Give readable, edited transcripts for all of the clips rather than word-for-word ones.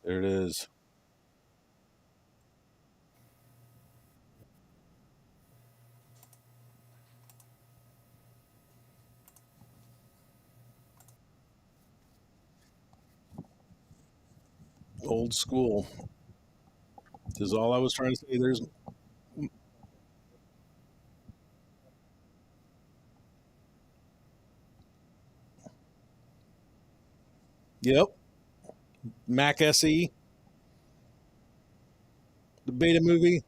There it is. Old school. This is all I was trying to say. There's, yep, Mac SE, the beta movie.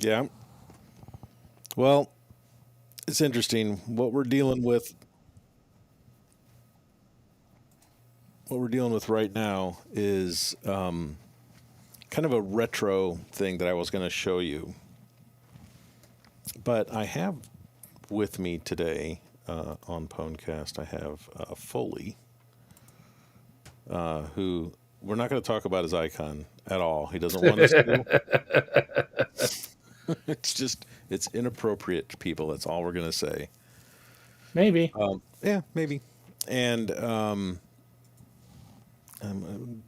Yeah. Well, it's interesting what we're dealing with. What we're dealing with right now is kind of a retro thing that I was going to show you, but I have with me today on Pwnecast. I have Foley, who we're not going to talk about his icon at all. He doesn't want us to. It's just it's inappropriate to people. That's all we're going to say. Maybe. Yeah, maybe. And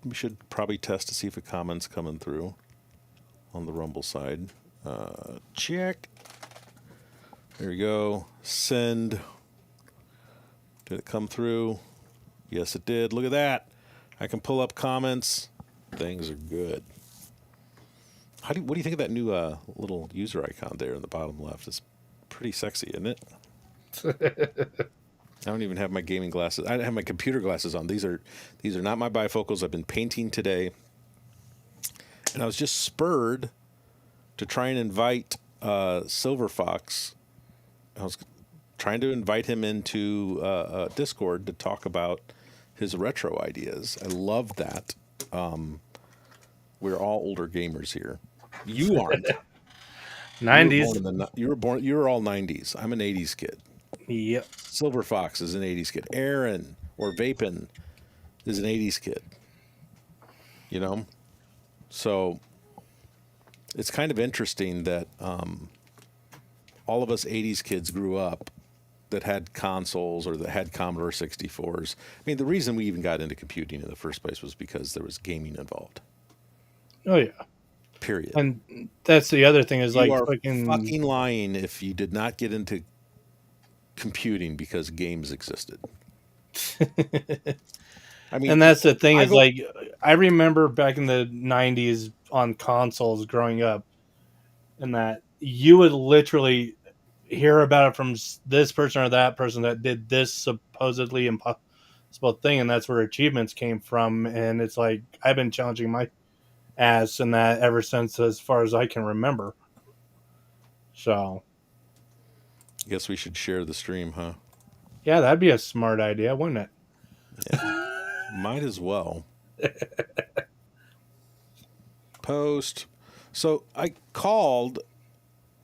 we should probably test to see if a comment's coming through on the Rumble side. Check. There we go. Send. Did it come through? Yes, it did. Look at that. I can pull up comments. Things are good. What do you think of that new little user icon there in the bottom left? It's pretty sexy, isn't it? I don't even have my gaming glasses. I have my computer glasses on. These are not my bifocals. I've been painting today, and I was just spurred to try and invite Silver Fox. I was trying to invite him into Discord to talk about his retro ideas. I love that. We're all older gamers here. You aren't. You were born 90s. in the. You were born. You were all '90s. I'm an '80s kid. Yep. Silver Fox is an '80s kid. Aaron or Vapin is an '80s kid. You know, so it's kind of interesting that all of us '80s kids grew up that had consoles or that had Commodore 64s. I mean, the reason we even got into computing in the first place was because there was gaming involved. Oh yeah. Period. And that's the other thing is You like are fucking fucking lying if you did not get into computing because games existed. I mean, and that's the thing I is go. like I remember back in the 90s on consoles growing up and that you would literally hear about it from this person or that person that did this supposedly impossible thing and that's where achievements came from and it's like I've been challenging my ass in that ever since as far as I can remember. So, Guess we should share the stream, huh? yeah, that'd be a smart idea, wouldn't it? Yeah, might as well. Post. So I called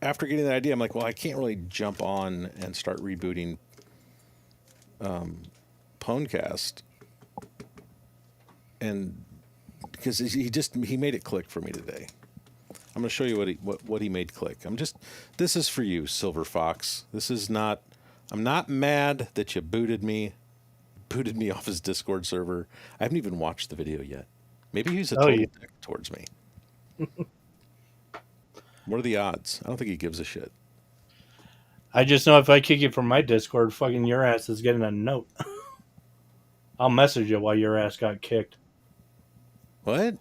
after getting the idea. I'm like, well, I can't really jump on and start rebooting Pwnecast, and because he made it click for me today. I'm going to show you what he made click. This is for you, Silver Fox. This is not. I'm not mad that you booted me off his Discord server. I haven't even watched the video yet. Maybe he's a Oh yeah. total dick towards me. What are the odds? I don't think he gives a shit. I just know if I kick you from my Discord, fucking your ass is getting a note. I'll message you while your ass got kicked. What?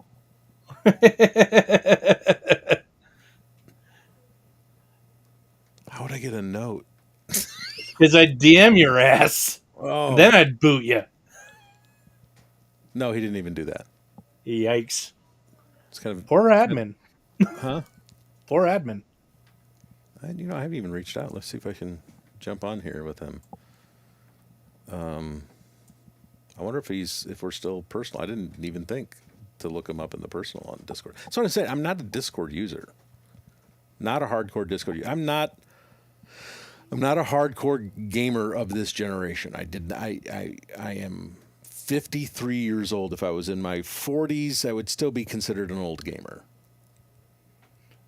How would I get a note? Because I'd DM your ass. And Oh then I'd boot you. no, he didn't even do that. Yikes. It's kind of, Poor it's kind admin. of huh? Poor admin. I haven't even reached out. Let's see if I can jump on here with him. I wonder if we're still personal. I didn't even think to look him up in the personal on Discord. So what I said, I'm not a Discord user, not a hardcore Discord user. I'm not. I'm not a hardcore gamer of this generation. I am 53 years old. If I was in my 40s, I would still be considered an old gamer.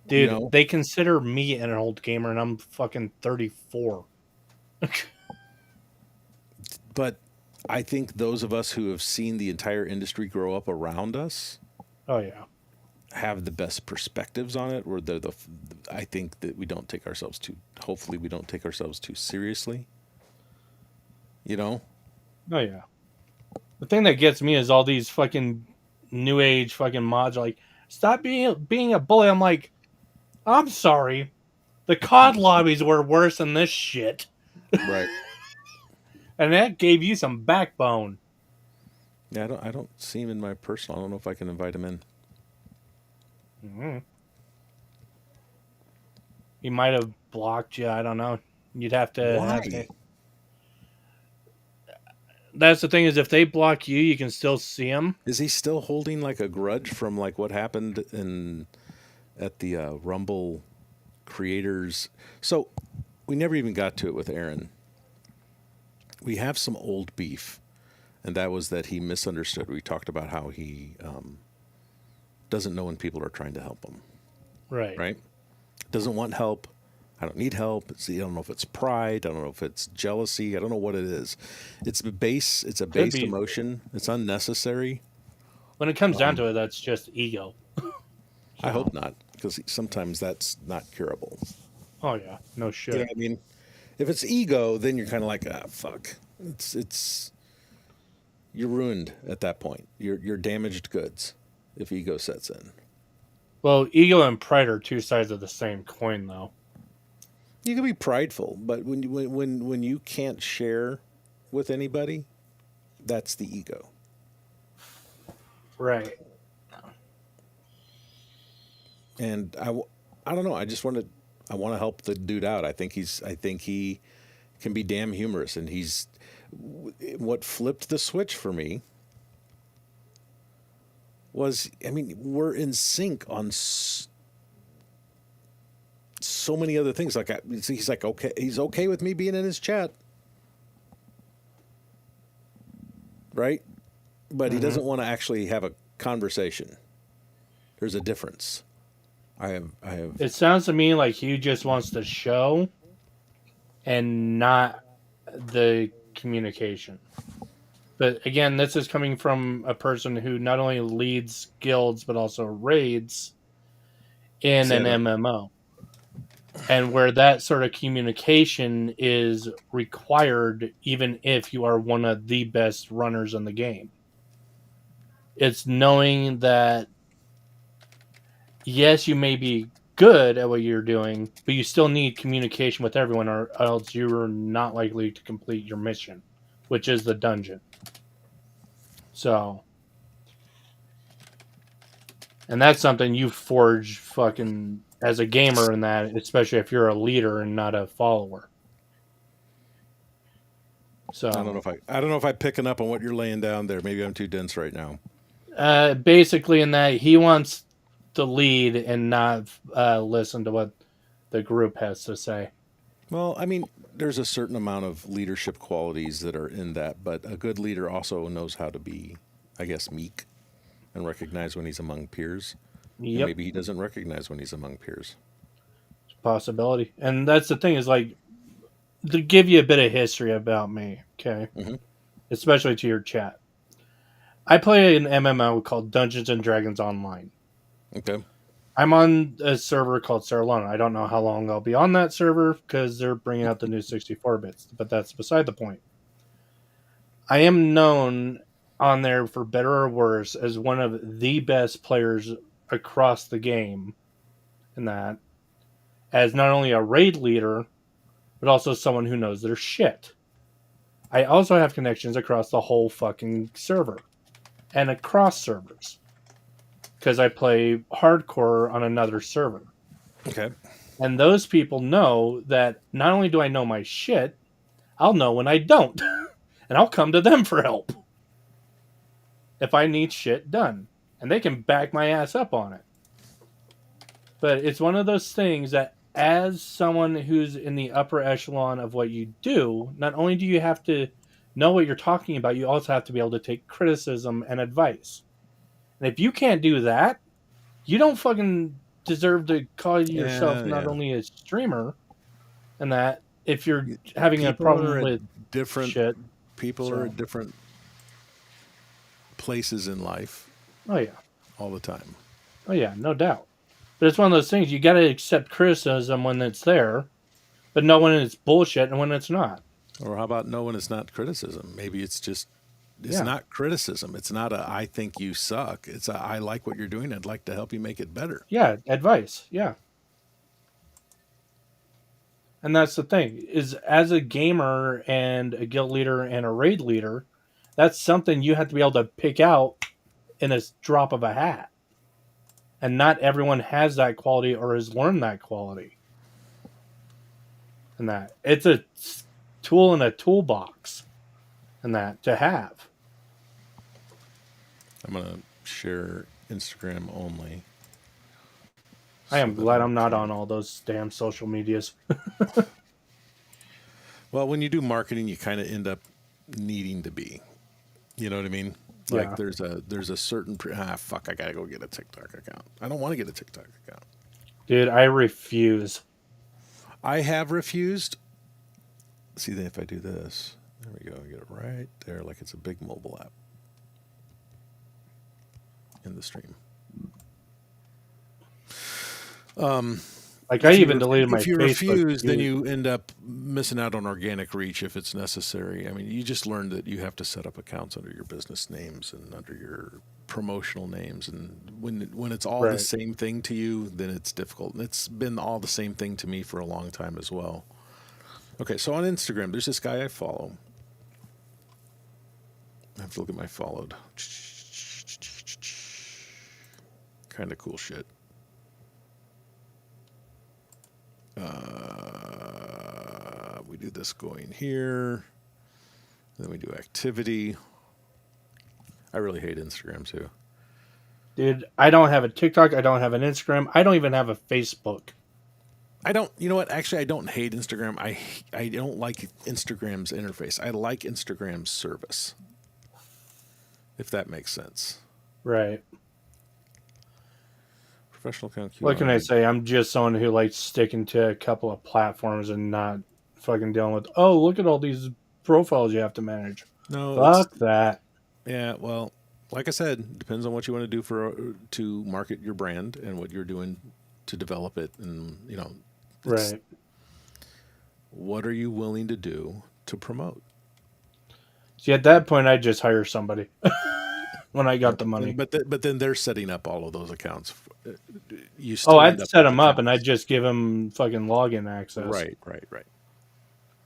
You Dude, know, they consider me an old gamer, and I'm fucking 34. but I think those of us who have seen the entire industry grow up around us Oh yeah. have the best perspectives on it. Or I think that we don't take ourselves too. Hopefully, we don't take ourselves too seriously. You know, Oh yeah. The thing that gets me is all these fucking new age fucking mods are like, stop being a bully. I'm like, I'm sorry. The COD lobbies were worse than this shit. right? And that gave you some backbone. Yeah, I don't see him in my personal. I don't know if I can invite him in. Mm-hmm. He might have blocked you. I don't know. You'd have to have Why? it. That's the thing is if they block you, you can still see them. Is he still holding like a grudge from like what happened in at the Rumble creators? So we never even got to it with Aaron. We have some old beef, and that was that he misunderstood. We talked about how he doesn't know when people are trying to help him, Right. right? Doesn't want help. I don't need help. I don't know if it's pride. I don't know if it's jealousy. I don't know what it is. It's base. It's a Could base be. emotion. It's unnecessary. When it comes down to it, that's just ego. I So, hope not, because sometimes that's not curable. oh yeah, no You know shit. what I mean? If it's ego, then you're kind of like, ah, fuck. It's you're ruined at that point. You're damaged goods if ego sets in. Well, ego and pride are two sides of the same coin, though. You can be prideful, but when you can't share with anybody, that's the ego. Right. And I don't know. I want to help the dude out. I think he can be damn humorous, and he's what flipped the switch for me was, I mean, we're in sync on so many other things. Like he's like, okay, he's okay with me being in his chat, right? But he Mm-hmm. doesn't want to actually have a conversation. There's a difference. I have. It sounds to me like he just wants the show and not the communication. But again, this is coming from a person who not only leads guilds but also raids in See, I an don't. MMO. And where that sort of communication is required, even if you are one of the best runners in the game. It's knowing that, yes, you may be good at what you're doing, but you still need communication with everyone, or else you're not likely to complete your mission, which is the dungeon. So, and that's something you forge fucking as a gamer in that, especially if you're a leader and not a follower. So, I don't know if I'm picking up on what you're laying down there. Maybe I'm too dense right now. basically, in that he wants to lead and not listen to what the group has to say. Well, I mean, there's a certain amount of leadership qualities that are in that, but a good leader also knows how to be, I guess, meek and recognize when he's among peers. And Yep, maybe he doesn't recognize when he's among peers. possibility. And that's the thing is like to give you a bit of history about me, okay, Hmm. especially to your chat. I play an MMO called Dungeons and Dragons Online. Okay. I'm on a server called Sarlona. I don't know how long I'll be on that server because they're bringing out the new 64 bits, but that's beside the point. I am known on there for better or worse as one of the best players across the game in that, as not only a raid leader, but also someone who knows their shit. I also have connections across the whole fucking server and across servers because I play hardcore on another server. Okay. And those people know that not only do I know my shit, I'll know when I don't. And I'll come to them for help if I need shit done. And they can back my ass up on it. But it's one of those things that as someone who's in the upper echelon of what you do, not only do you have to know what you're talking about, you also have to be able to take criticism and advice. And if you can't do that, you don't fucking deserve to call yourself Yeah, not yeah. only a streamer and that if you're having a People are problem at with different shit. people are So, at different places in life oh yeah. all the time. Oh yeah, no doubt. But it's one of those things you got to accept criticism when it's there, but know when it's bullshit and when it's not. Or how about knowing it's not criticism? Maybe it's Yeah. not criticism. It's not a I think you suck. It's a I like what you're doing. I'd like to help you make it better. Yeah, advice. Yeah. And that's the thing is as a gamer and a guild leader and a raid leader, that's something you have to be able to pick out in a drop of a hat. And not everyone has that quality or has learned that quality. And that it's a tool in a toolbox and that to have. I'm gonna share Instagram only. I So am that glad I I'm not on can. all those damn social medias. Well, when you do marketing, you kind of end up needing to be. You know what I mean? Like Yeah. there's a certain fuck. I gotta go get a TikTok account. I don't want to get a TikTok account. Dude, I refuse. I have refused. See, then if I do this, there we go. I get it right there, like it's a big mobile app in the stream. Like I even deleted my If you Facebook. refuse, then you end up missing out on organic reach if it's necessary. I mean, you just learned that you have to set up accounts under your business names and under your promotional names, and when it's all the Right. same thing to you, then it's difficult. And it's been all the same thing to me for a long time as well. Okay, so on Instagram, there's this guy I follow. I have to look at my followed. Kind of cool shit. We do this going here. Then we do activity. I really hate Instagram too. Dude, I don't have a TikTok. I don't have an Instagram. I don't even have a Facebook. I don't. You know what? Actually, I don't hate Instagram. I don't like Instagram's interface. I like Instagram's service. If that makes sense. Right. Professional account What can I QI. say? I'm just someone who likes sticking to a couple of platforms and not fucking dealing with, oh, look at all these profiles you have to manage. No, it's Fuck that. yeah. Well, like I said, it depends on what you want to do to market your brand and what you're doing to develop it, and it's Right. what are you willing to do to promote? See, at that point, I'd just hire somebody when I Yeah, got the money. but then they're setting up all of those accounts. You Oh, still end I'd up set with them up and I'd accounts. just give them fucking login access. Right, right, right.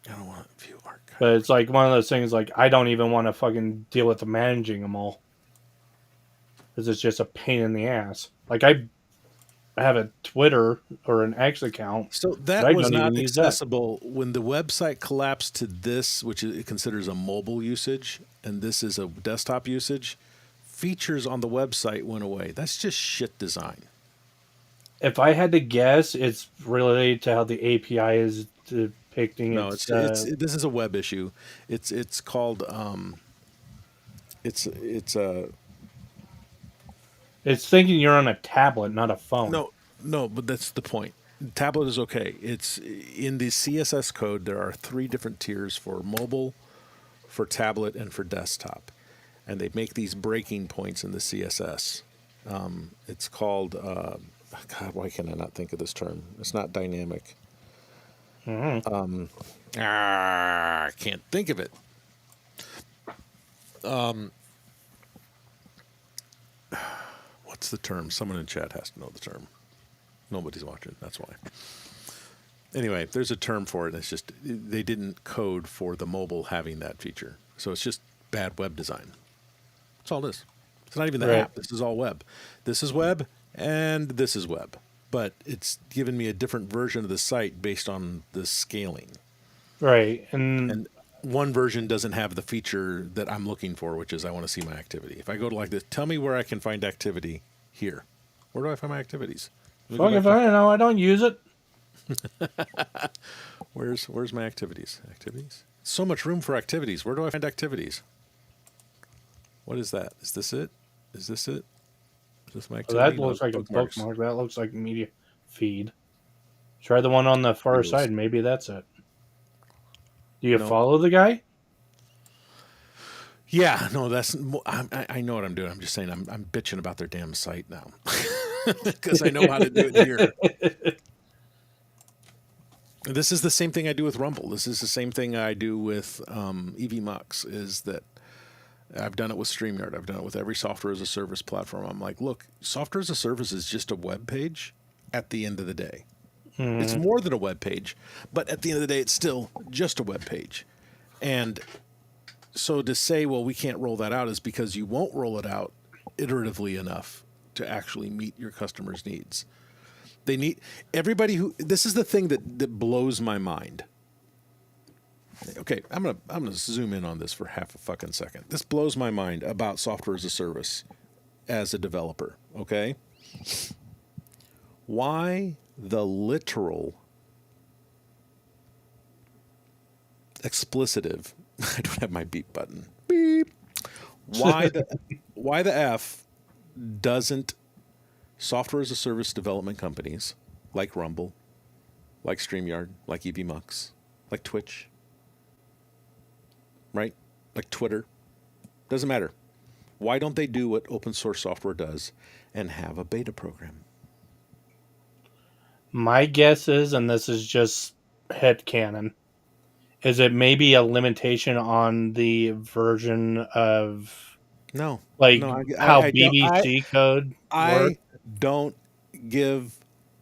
I don't want to view archive. But it's like one of those things like I don't even want to fucking deal with managing them all because it's just a pain in the ass. Like I have a Twitter or an X account, So but that I was don't even not use that. accessible when the website collapsed to this, which it considers a mobile usage, and this is a desktop usage. Features on the website went away. That's just shit design. If I had to guess, it's related to how the API is depicting No, its. this is a web issue. It's called it's a It's thinking you're on a tablet, not a phone. no, but that's the point. Tablet is okay. It's in the CSS code. There are three different tiers for mobile, for tablet, and for desktop, and they make these breaking points in the CSS. It's called God. Why can I not think of this term? It's not dynamic. Mm-hmm. I can't think of it. What's the term? Someone in chat has to know the term. Nobody's watching. That's why. Anyway, there's a term for it. And it's just they didn't code for the mobile having that feature, so it's just bad web design. That's all it is. It's not even the Right. app. This is all web. This is web, and this is web. But it's given me a different version of the site based on the scaling. Right. And And one version doesn't have the feature that I'm looking for, which is I want to see my activity. If I go to like this, tell me where I can find activity here. Where do I find my activities? Let me go fuck back if to- I don't know, I don't use it. Where's my activities? Activities? So much room for activities. Where do I find activities? What is that? Is this it? Is this it? Is this my So that activity? No, looks like a bookmarks. bookmark. That looks like media feed. Try the one on the far Videos. side. Maybe that's it. Do you No. follow the guy? Yeah, no, I know what I'm doing. I'm just saying I'm bitching about their damn site now because I know how to do it here. This is the same thing I do with Rumble. This is the same thing I do with EVMux. Is that I've done it with StreamYard. I've done it with every software as a service platform. I'm like, look, software as a service is just a web page at the end of the day. It's more than a web page, but at the end of the day, it's still just a web page. And so to say, well, we can't roll that out is because you won't roll it out iteratively enough to actually meet your customers' needs. They need everybody who. This is the thing that blows my mind. Okay, I'm gonna zoom in on this for half a fucking second. This blows my mind about software as a service as a developer. Okay, why the literal explicitive? I don't have my beep button. Beep. Why the F doesn't software as a service development companies like Rumble, like StreamYard, like EVMux, like Twitch, right? Like Twitter. Doesn't matter. Why don't they do what open source software does and have a beta program? My guess is, and this is just headcanon, is it maybe a limitation on the version of No, like no, how I don't. BBC code works? I don't give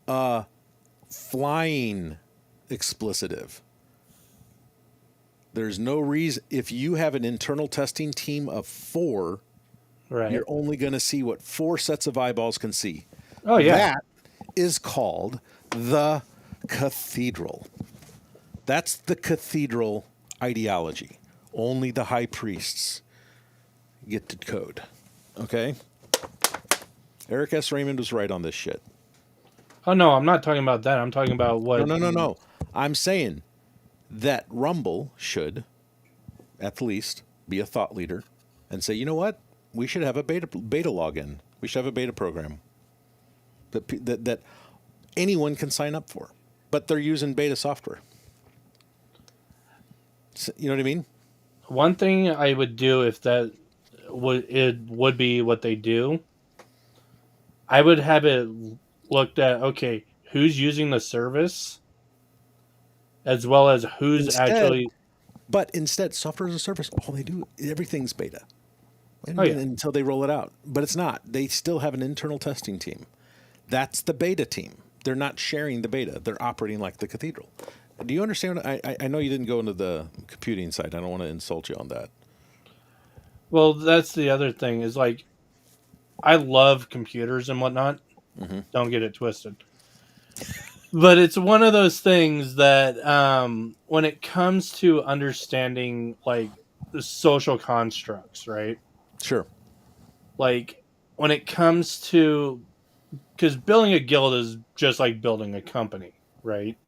a flying explicitive. There's no reason. If you have an internal testing team of 4, Right. you're only going to see what 4 sets of eyeballs can see. Oh yeah. That is called the cathedral. That's the cathedral ideology. Only the high priests get to code. Okay? Eric S. Raymond was right on this shit. Oh no, I'm not talking about that. I'm talking about what. No. I'm saying that Rumble should, at least, be a thought leader and say, you know what? We should have a beta login. We should have a beta program that anyone can sign up for. But they're using beta software. So, you know what I mean? One thing I would do if that would be what they do. I would have it looked at. Okay, who's using the service, as well as who's actually. But instead, software as a service, all they do, everything's beta. Oh, yeah. Until they roll it out. But it's not. They still have an internal testing team. That's the beta team. They're not sharing the beta. They're operating like the cathedral. Do you understand? I know you didn't go into the computing side. I don't want to insult you on that. Well, that's the other thing is like, I love computers and whatnot. Mm-hmm. Don't get it twisted. But it's one of those things that when it comes to understanding like the social constructs, right? Sure. Like when it comes to, because building a guild is just like building a company, right?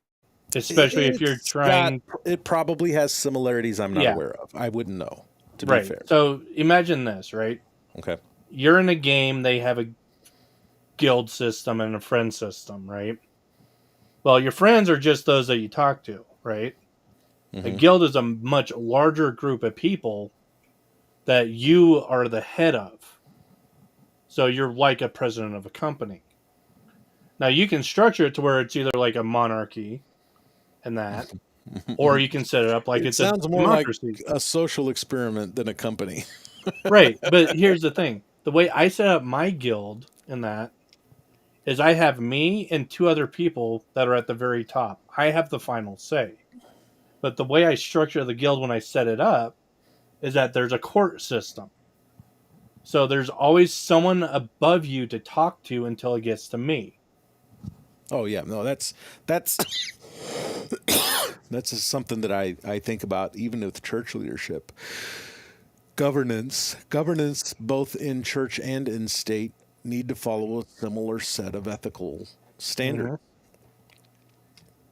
Especially if you're trying. It probably has similarities I'm not Yeah. aware of. I wouldn't know, to be Right. fair. So imagine this, right? Okay. You're in a game, they have a guild system and a friend system, right? Well, your friends are just those that you talk to, right? A Mm-hmm. guild is a much larger group of people that you are the head of. So you're like a president of a company. Now you can structure it to where it's either like a monarchy and that, or you can set it up like It it's a sounds more like democracy. a social experiment than a company. Right. But here's the thing. The way I set up my guild in that is I have me and 2 other people that are at the very top. I have the final say. But the way I structure the guild when I set it up is that there's a court system. So there's always someone above you to talk to until it gets to me. Oh yeah, no, that's that's just something that I think about even with church leadership. Governance both in church and in state – need to follow a similar set of ethical standards. Mm-hmm. Because if you don't, if you don't follow those standards, then you're going to get into trouble. And I think that's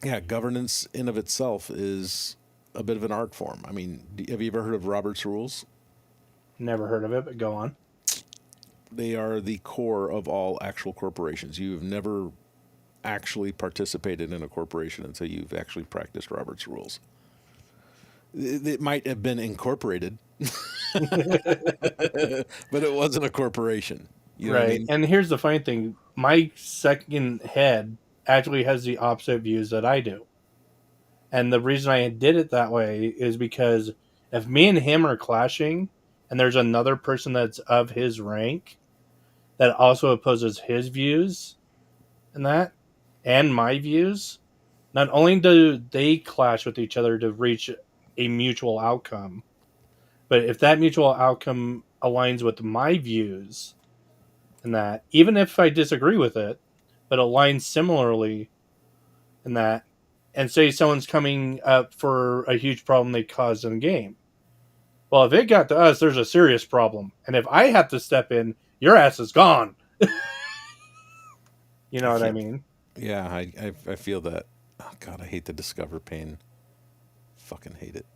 Yeah, governance in of itself is a bit of an art form. I mean, have you ever heard of Robert's Rules? Never heard of it, but go on. They are the core of all actual corporations. You have never actually participated in a corporation until you've actually practiced Robert's Rules. It might have been incorporated, but it wasn't a corporation. You know what I Right. mean? And here's the funny thing. My second head actually has the opposite views that I do. And the reason I did it that way is because if me and him are clashing and there's another person that's of his rank that also opposes his views and that and my views, not only do they clash with each other to reach a mutual outcome, but if that mutual outcome aligns with my views and that, even if I disagree with it, but aligns similarly in that, and say someone's coming up for a huge problem they caused in a game. Well, if it got to us, there's a serious problem. And if I have to step in, your ass is gone. You I know what I can't. mean? Yeah, I feel that. Oh God, I hate the Discover pain. Fucking hate it.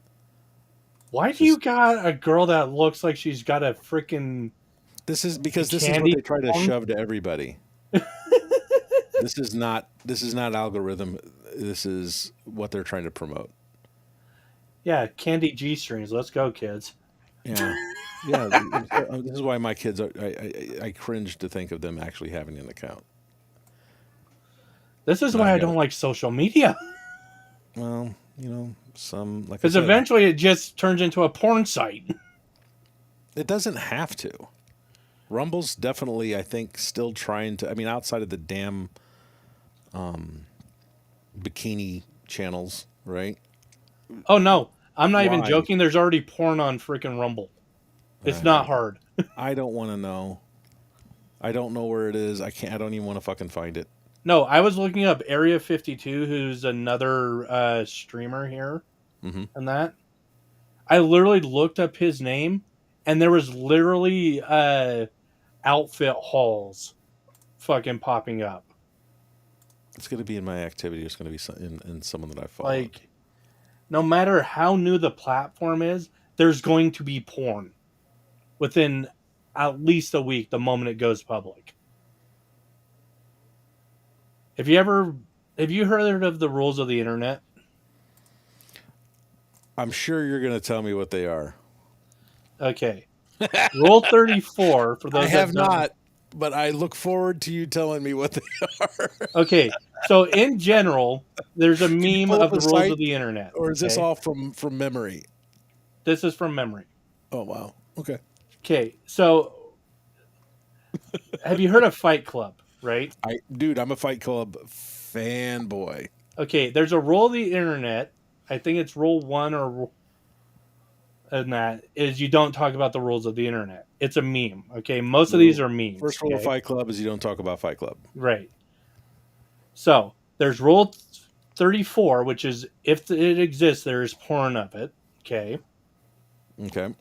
Why do you Just got a girl that looks like she's got a freaking this is because this is what candy they try to phone? shove to everybody. This is not algorithm. This is what they're trying to promote. Yeah, candy G strings. Let's go, kids. Yeah, yeah. This is why my kids. I cringe to think of them actually having an account. This is And why I've I got don't it. like social media. Well, some like I Because said, eventually it just turns into a porn site. it doesn't have to. Rumble's definitely, I think, still trying to. I mean, outside of the damn bikini channels, right? Oh no, I'm not even Why? joking. There's already porn on freaking Rumble. It's I not don't. hard. I don't want to know. I don't know where it is. I can't. I don't even want to fucking find it. No, I was looking up Area 52, who's another streamer here, Hmm. and that. I literally looked up his name, and there was literally outfit hauls fucking popping up. It's going to be in my activity. It's going to be in someone that I follow. Like, no matter how new the platform is, there's going to be porn within at least a week the moment it goes public. Have you ever have you heard of the rules of the internet? I'm sure you're going to tell me what they are. Okay. Rule 34 for I those that have don't. not, but I look forward to you telling me what they are. Okay. So in general, there's a Can you meme pull up of a the rules site, of the internet, or is this okay? all from memory? This is from memory. Oh wow. Okay. Okay. So have you heard of Fight Club, right? Dude, I'm a Fight Club fanboy. Okay, there's a rule of the internet. I think it's rule 1 or and that is you don't talk about the rules of the internet. It's a meme, okay? Most of these Rule are memes, First rule of okay? Fight Club is you don't talk about Fight Club. Right. So there's rule 34, which is if it exists, there is porn of it. Okay. Okay.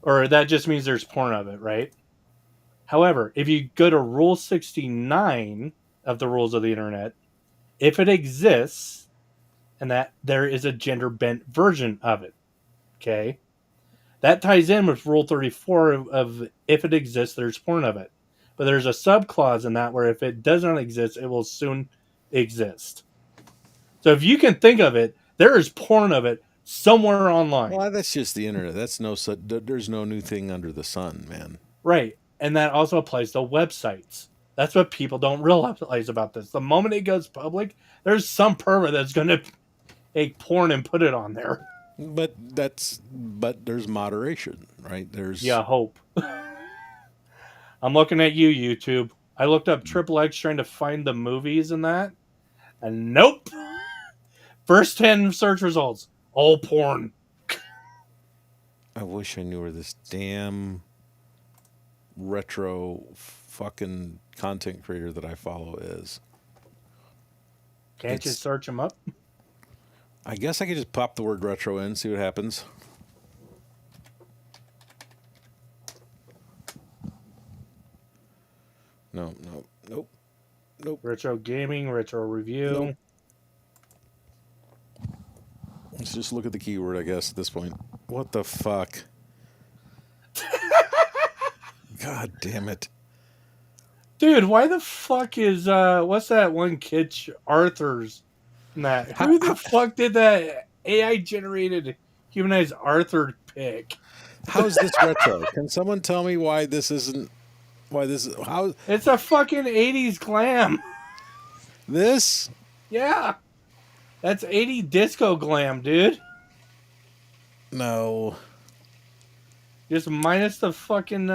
Or that just means there's porn of it, right? However, if you go to rule 69 of the rules of the internet, if it exists, and that there is a gender bent version of it. Okay. That ties in with rule 34 of if it exists, there's porn of it. But there's a sub clause in that where if it does not exist, it will soon exist. So if you can think of it, there is porn of it somewhere online. Well, that's just the internet. There's no new thing under the sun, man. Right. And that also applies to websites. That's what people don't realize about this. The moment it goes public, there's some pervert that's going to take porn and put it on there. But there's moderation, right? There's Yeah, hope. I'm looking at you, YouTube. I looked up Triple X trying to find the movies and that, and nope. First 10 search results, all porn. I wish I knew where this damn retro fucking content creator that I follow is. Can't you It's search them up? I guess I could just pop the word retro in, see what happens. No, nope, nope, Retro gaming, retro review. nope. Let's just look at the keyword, I guess, at this point. What the fuck? God damn it. Dude, why the fuck is what's that one kid Arthur's in that? Who the fuck did that AI generated humanized Arthur pick? How is this retro? Can someone tell me why this isn't how It's a fucking 80s glam. this? Yeah. That's 80 disco glam, dude. No. Just minus the fucking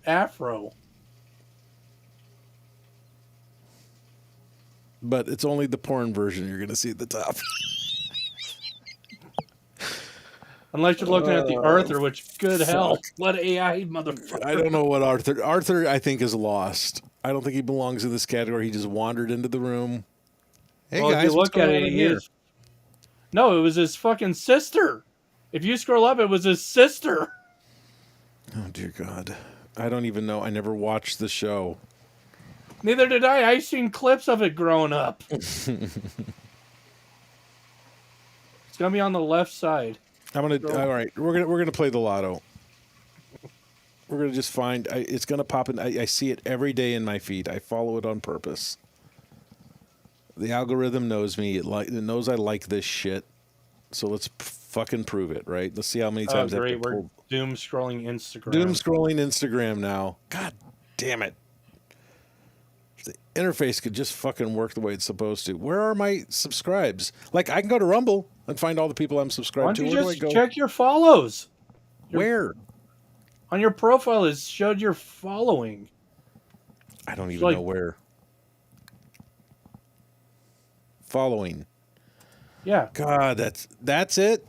afro. But it's only the porn version you're gonna see at the top. Unless you're looking at the Arthur, which good hell. What AI motherfucker. I don't know what Arthur I think is lost. I don't think he belongs in this category. He just wandered into the room. Hey Well, guys, if you look at it, he is. No, it was his fucking sister. If you scroll up, it was his sister. Oh dear God. I don't even know. I never watched the show. Neither did I. I seen clips of it growing up. It's gonna be on the left side. All right. We're gonna play the lotto. We're gonna just find. It's gonna pop in. I see it every day in my feed. I follow it on purpose. The algorithm knows me. It knows I like this shit. So let's fucking prove it, right? Let's see how many times. Great. We're doom scrolling Instagram. Doom scrolling Instagram now. God damn it. If the interface could just fucking work the way it's supposed to. Where are my subscribes? Like, I can go to Rumble and find all the people I'm subscribed to. Why Where don't do I you go? just check your follows? Where? On your profile, it showed your following. I don't even know where. Following. Yeah. God, that's it?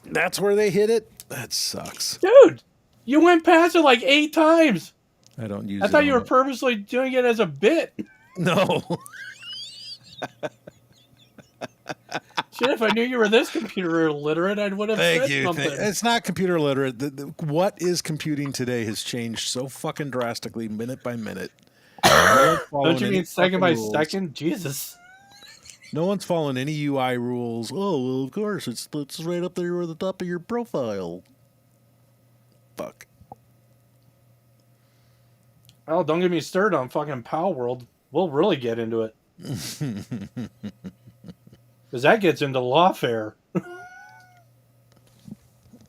That's where they hit it? That sucks. Dude, you went past it like 8 times. I don't use it. I thought you were purposely doing it as a bit. No. Shit, if I knew you were this computer illiterate, I would have said something. It's not computer literate. What is computing today has changed so fucking drastically, minute by minute. Don't you mean second by second? Jesus. No one's following any UI rules. Oh, well, of course. It's right up there at the top of your profile. Fuck. Oh, don't get me started on fucking Pal World. We'll really get into it. Because that gets into lawfare. I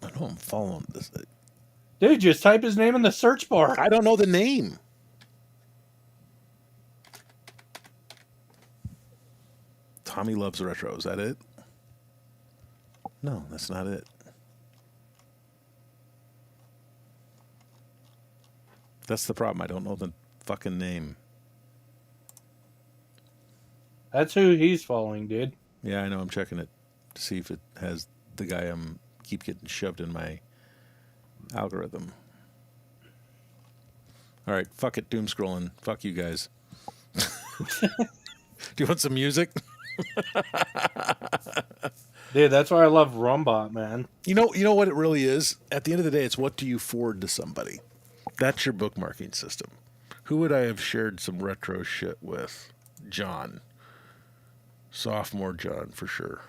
know I'm following this. Dude, just type his name in the search bar. I don't know the name. Tommy Loves Retro. Is that it? No, that's not it. That's the problem. I don't know the fucking name. That's who he's following, dude. Yeah, I know. I'm checking it to see if it has the guy I'm keep getting shoved in my algorithm. All right, fuck it, doom scrolling. Fuck you guys. Do you want some music? Dude, that's why I love Rumbot, man. You know what it really is? At the end of the day, it's what do you forward to somebody? That's your bookmarking system. Who would I have shared some retro shit with? John. Sophomore John, for sure.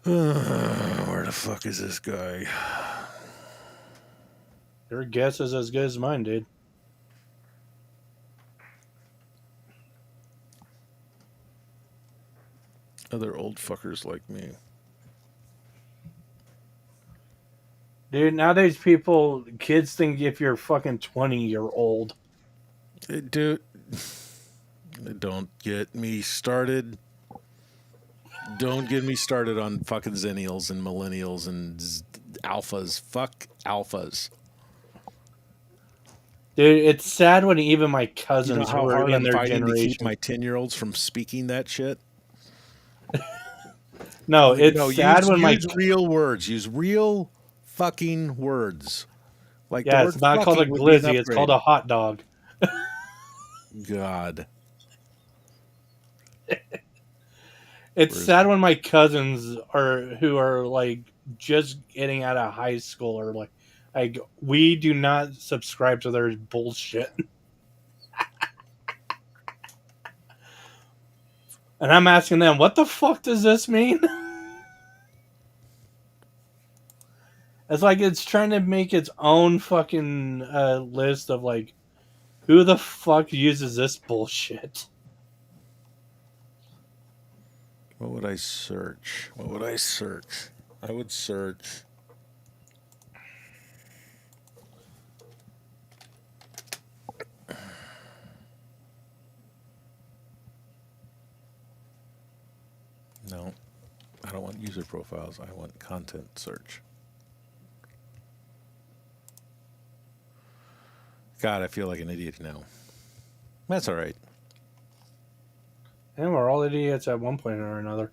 Where the fuck is this guy? Your guess is as good as mine, dude. Other old fuckers like me. Dude, nowadays kids think if you're fucking 20, you're old. Dude, don't get me started. Don't get me started on fucking Zennials and Millennials and Alphas. Fuck Alphas. Dude, it's sad when even my cousins who are in their generation to keep my 10-year-olds from speaking that shit. No, it's sad when use real words. Use real fucking words. Like yeah, it's not called a glizzy. It's called a hot dog. God. It's sad when my cousins who are like just getting out of high school are like we do not subscribe to their bullshit. And I'm asking them, what the fuck does this mean? It's like it's trying to make its own fucking list of like, who the fuck uses this bullshit? What would I search? What would I search? I would search. No, I don't want user profiles. I want content search. God, I feel like an idiot now. That's all right. And we're all idiots at one point or another.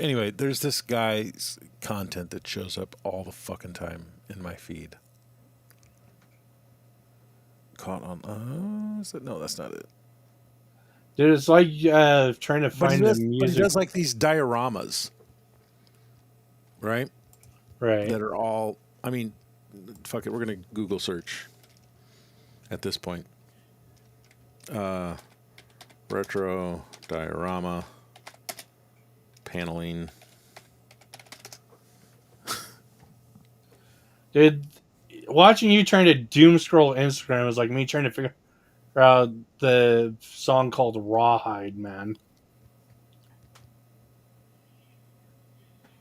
Anyway, there's this guy's content that shows up all the fucking time in my feed. Caught on. Is it? No, that's not it. Dude, it's like trying to But he find the does. But he music. does like these dioramas, right? Right. That are all. I mean, fuck it. We're gonna Google search. At this point, retro diorama paneling. Dude, watching you trying to doom scroll Instagram was like me trying to figure out the song called Rawhide, man.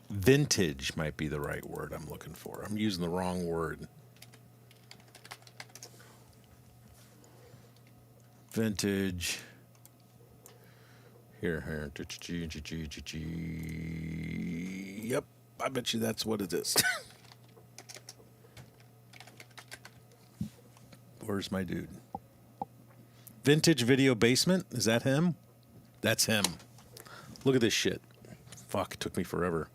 Vintage might be the right word I'm looking for. I'm using the wrong word. Vintage. Here. Yep, I bet you that's what it is. Where's my dude? Vintage Video Basement? Is that him? That's him. Look at this shit. Fuck, it took me forever.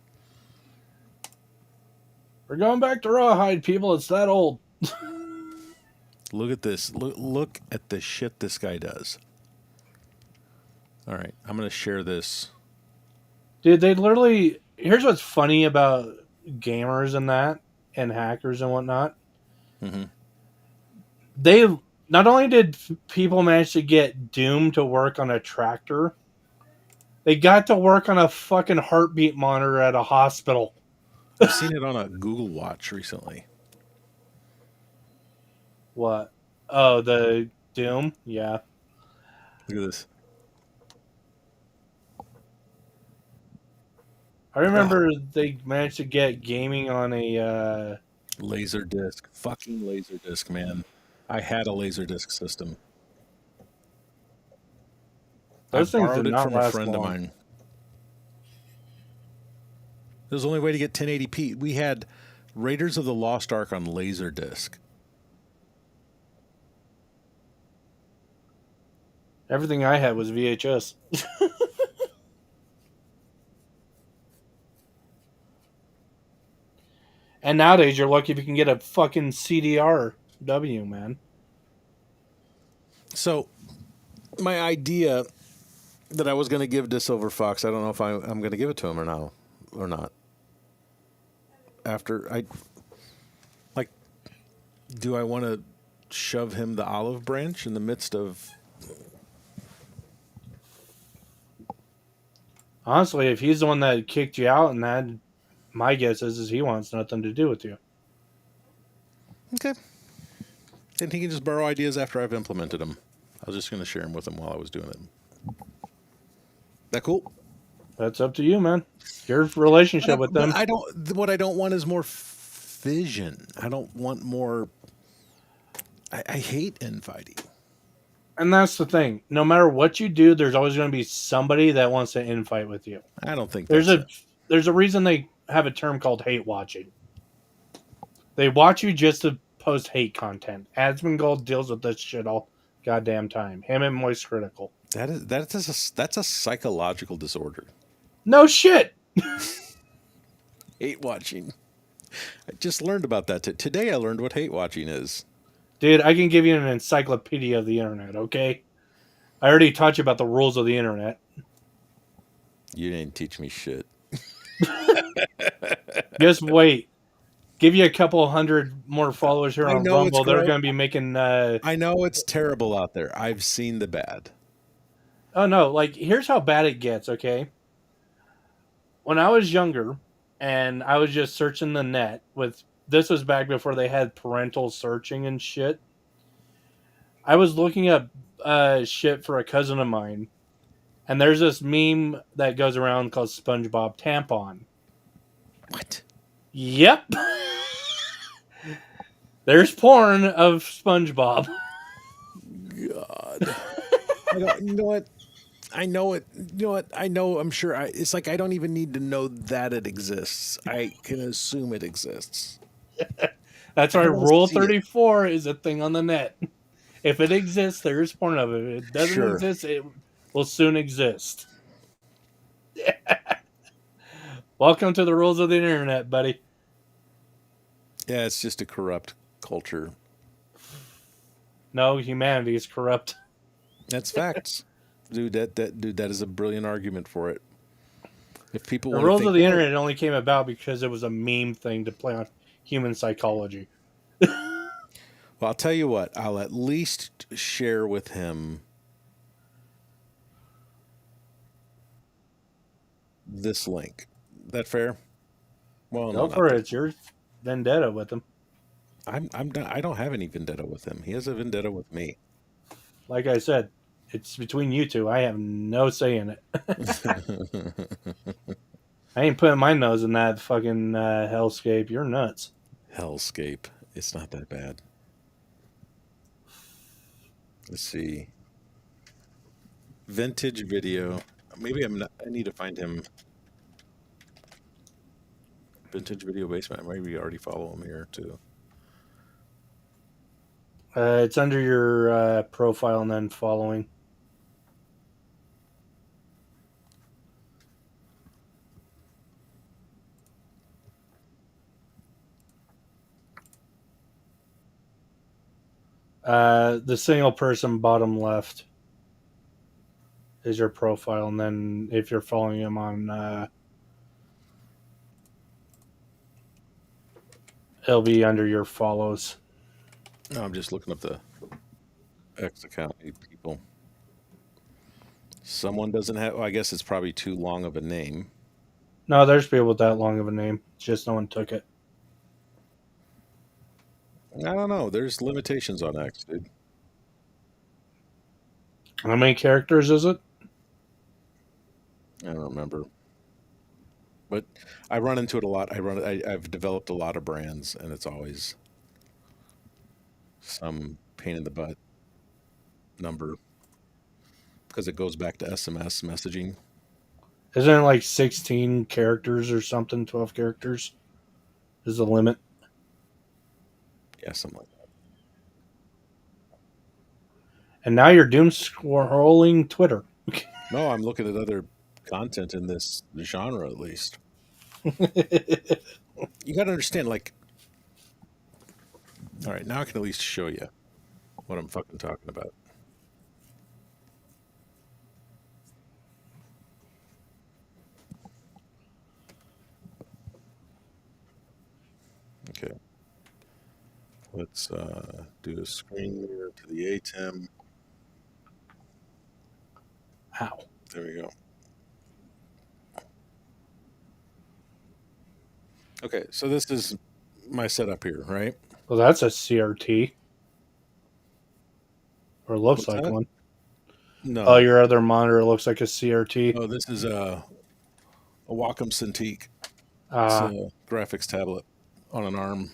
We're going back to Rawhide, people. It's that old. Look at this. Look at the shit this guy does. All right, I'm going to share this. Dude, they literally. Here's what's funny about gamers and that, and hackers and whatnot. Mm-hmm. They not only did people manage to get Doom to work on a tractor, they got to work on a fucking heartbeat monitor at a hospital. I've seen it on a Google Watch recently. What? Oh, the Doom? Yeah. Look at this. I remember they managed to get gaming on a. Laser disc. Fucking laser disc, man. I had a laser disc system. Those I things borrowed did it not from a last friend of long. mine. It was the only way to get 1080p. We had Raiders of the Lost Ark on laser disc. Everything I had was VHS. And nowadays, you're lucky if you can get a fucking CDR-W, man. So, my idea that I was going to give to Silver Fox, I don't know if I'm going to give it to him or not. After I, like, do I want to shove him the olive branch in the midst of... Honestly, if he's the one that kicked you out and that, my guess is he wants nothing to do with you. Okay. Then he can just borrow ideas after I've implemented them. I was just going to share them with him while I was doing it. That cool? That's up to you, man. Your relationship with them. But I don't. What I don't want is more vision. I don't want more. I hate infighting. And that's the thing. No matter what you do, there's always going to be somebody that wants to infight with you. I don't think There's that's it. there's a reason they have a term called hate watching. They watch you just to post hate content. Asmongold deals with this shit all goddamn time. Him and Moist Critical. That's a psychological disorder. No shit. Hate watching. I just learned about that today. I learned what hate watching is. Dude, I can give you an encyclopedia of the internet, okay? I already taught you about the rules of the internet. You didn't teach me shit. Just wait. Give you a couple hundred more followers here I on know it's Rumble. They're gross. going to be making. I know it's terrible out there. I've seen the bad. Oh no! Like here's how bad it gets. Okay, when I was younger, and I was just searching the net with. This was back before they had parental searching and shit. I was looking up shit for a cousin of mine, and there's this meme that goes around called SpongeBob tampon. What? Yep. There's porn of SpongeBob. God. You know what? I know it. You know what? I know. I'm sure. It's like I don't even need to know that it exists. I can assume it exists. That's I why don't want to Rule see it. 34 is a thing on the net. If it exists, there's porn of it. If it doesn't Sure. exist, it will soon exist. Welcome to the rules of the internet, buddy. Yeah, it's just a corrupt culture. No, humanity is corrupt. That's facts, dude. That is a brilliant argument for it. If people The want to rules think, of the well, internet only came about because it was a meme thing to play on human psychology. I'll tell you what. I'll at least share with him this link. That fair? Well, no, Go not for it. this. It's your vendetta with them. I'm done. I don't have any vendetta with him. He has a vendetta with me. Like I said, it's between you two. I have no say in it. I ain't putting my nose in that fucking hellscape. You're nuts. Hellscape. It's not that bad. Let's see. Vintage video. Maybe I'm not. I need to find him. Vintage video basement. I maybe already follow him here too. It's under your profile and then following. The single person bottom left is your profile, and then if you're following him on, it'll be under your follows. No, I'm just looking up the X account people. Someone doesn't have. Well, I guess it's probably too long of a name. No, there's people with that long of a name. It's just no one took it. I don't know. There's limitations on X, dude. How many characters is it? I don't remember. But I run into it a lot. I've developed a lot of brands, and it's always some pain in the butt number because it goes back to SMS messaging. Isn't it like 16 characters or something? 12 characters is the limit. Yeah, something like that. And now you're doom scrolling Twitter. No, I'm looking at other content in this genre at least. You got to understand, like, all right, now I can at least show you what I'm fucking talking about. Okay. Let's do a screen mirror to the ATEM. Ow. There we go. Okay, so this is my setup here, right? Well, that's a CRT. Or looks What's like that? one. No. Oh, your other monitor looks like a CRT. Oh, this is a Wacom Cintiq. It's Ah, a graphics tablet on an ARM.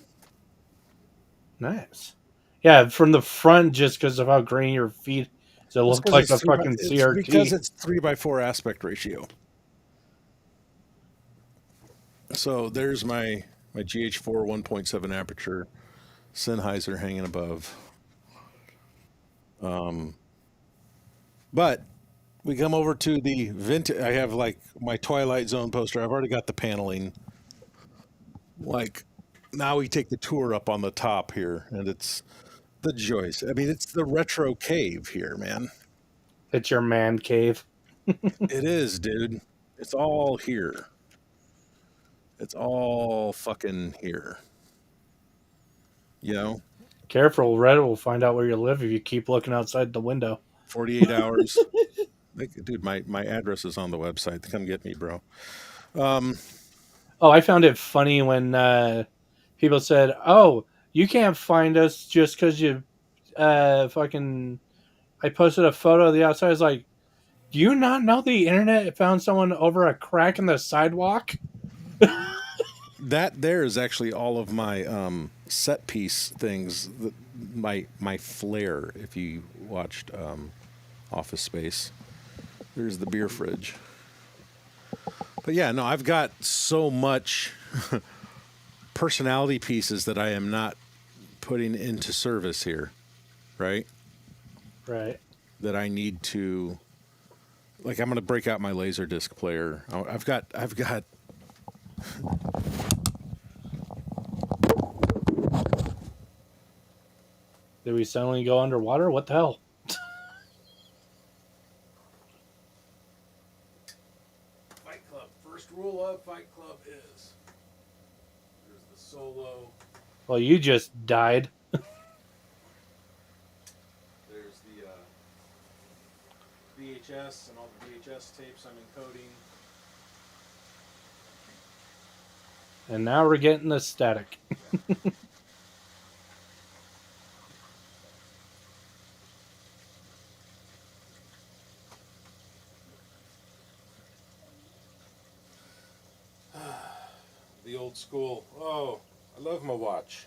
nice. Yeah, from the front, just because of how grainy your feet, does it It's look because like it's a fucking it's because CRT. it's 3:4 aspect ratio. So there's my GH4 1.7 aperture Sennheiser hanging above. But we come over to the vintage. I have like my Twilight Zone poster. I've already got the paneling. Like now we take the tour up on the top here, and it's the joist. I mean, it's the retro cave here, man. It's your man cave. It is, dude. It's all here. It's all fucking here. You know, Careful, Reddit will find out where you live if you keep looking outside the window. 48 hours. Dude, my address is on the website. Come get me, bro. Um, Oh, I found it funny when people said, "Oh, you can't find us just because you fucking." I posted a photo of the outside. It's like, do you not know the internet found someone over a crack in the sidewalk? that there is actually all of my set piece things. My flair. If you watched Office Space, there's the beer fridge. But yeah, no, I've got so much personality pieces that I am not putting into service here, right? Right. That I need to, like, I'm going to break out my Laserdisc player. I've got. Did we suddenly go underwater? What the hell? Fight Club. First rule of Fight Club is there's the solo. Well, you just died. There's the VHS and all the VHS tapes I'm encoding. And now we're getting the static. The old school. Oh, I love my watch.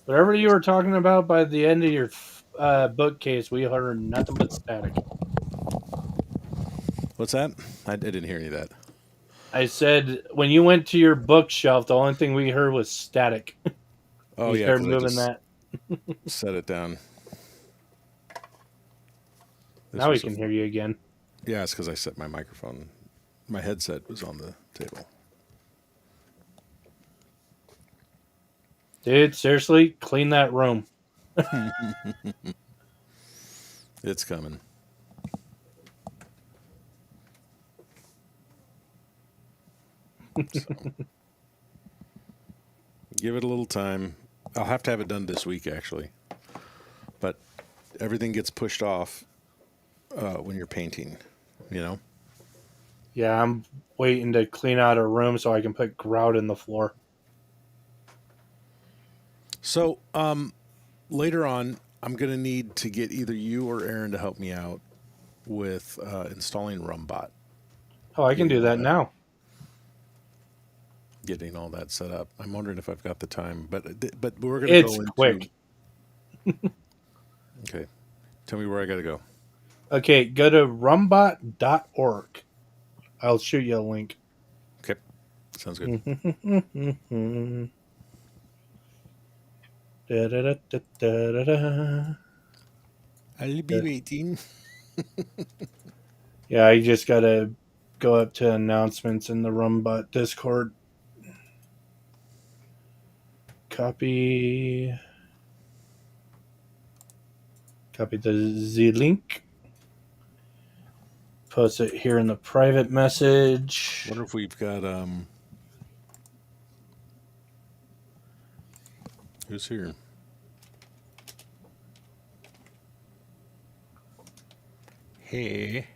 Whatever you were talking about by the end of your bookcase, we heard nothing but static. What's that? I didn't hear any of that. I said when you went to your bookshelf, the only thing we heard was static. Oh You yeah, started because I moving just that. set it down. Now we can hear you again. Yeah, it's because I set my microphone. My headset was on the table. Dude, seriously, clean that room. It's coming. So, give it a little time. I'll have to have it done this week, actually. But everything gets pushed off when you're painting, you know? Yeah, I'm waiting to clean out a room so I can put grout in the floor. So later on, I'm going to need to get either you or Aaron to help me out with installing Rumbot. Oh, I can do that now. Getting all that set up. I'm wondering if I've got the time, but we're going to It's go into quick. Okay. Tell me where I got to go. Okay, go to rumbot.org. I'll shoot you a link. Okay. Sounds good. I'll be waiting. Yeah, I just gotta go up to announcements in the Rumbot Discord. Copy the Z link. Post it here in the private message. Wonder if we've got who's here? Hey.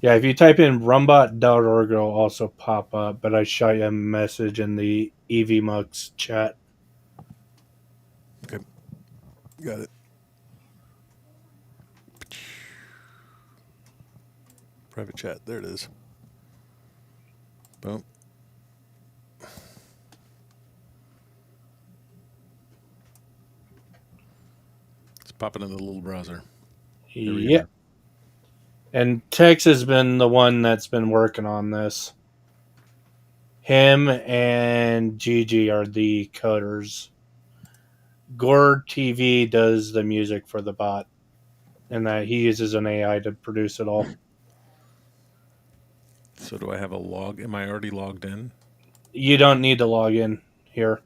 Yeah, if you type in rumbot.org, it'll also pop up. But I shot you a message in the EVMux chat. Okay. Got it. Private chat. There it is. Boom. It's popping in the little browser. Yeah. And Tex has been the one that's been working on this. Him and Gigi are the coders. Gore TV does the music for the bot, and that he uses an AI to produce it all. So do I have a log? Am I already logged in? You don't need to log in here.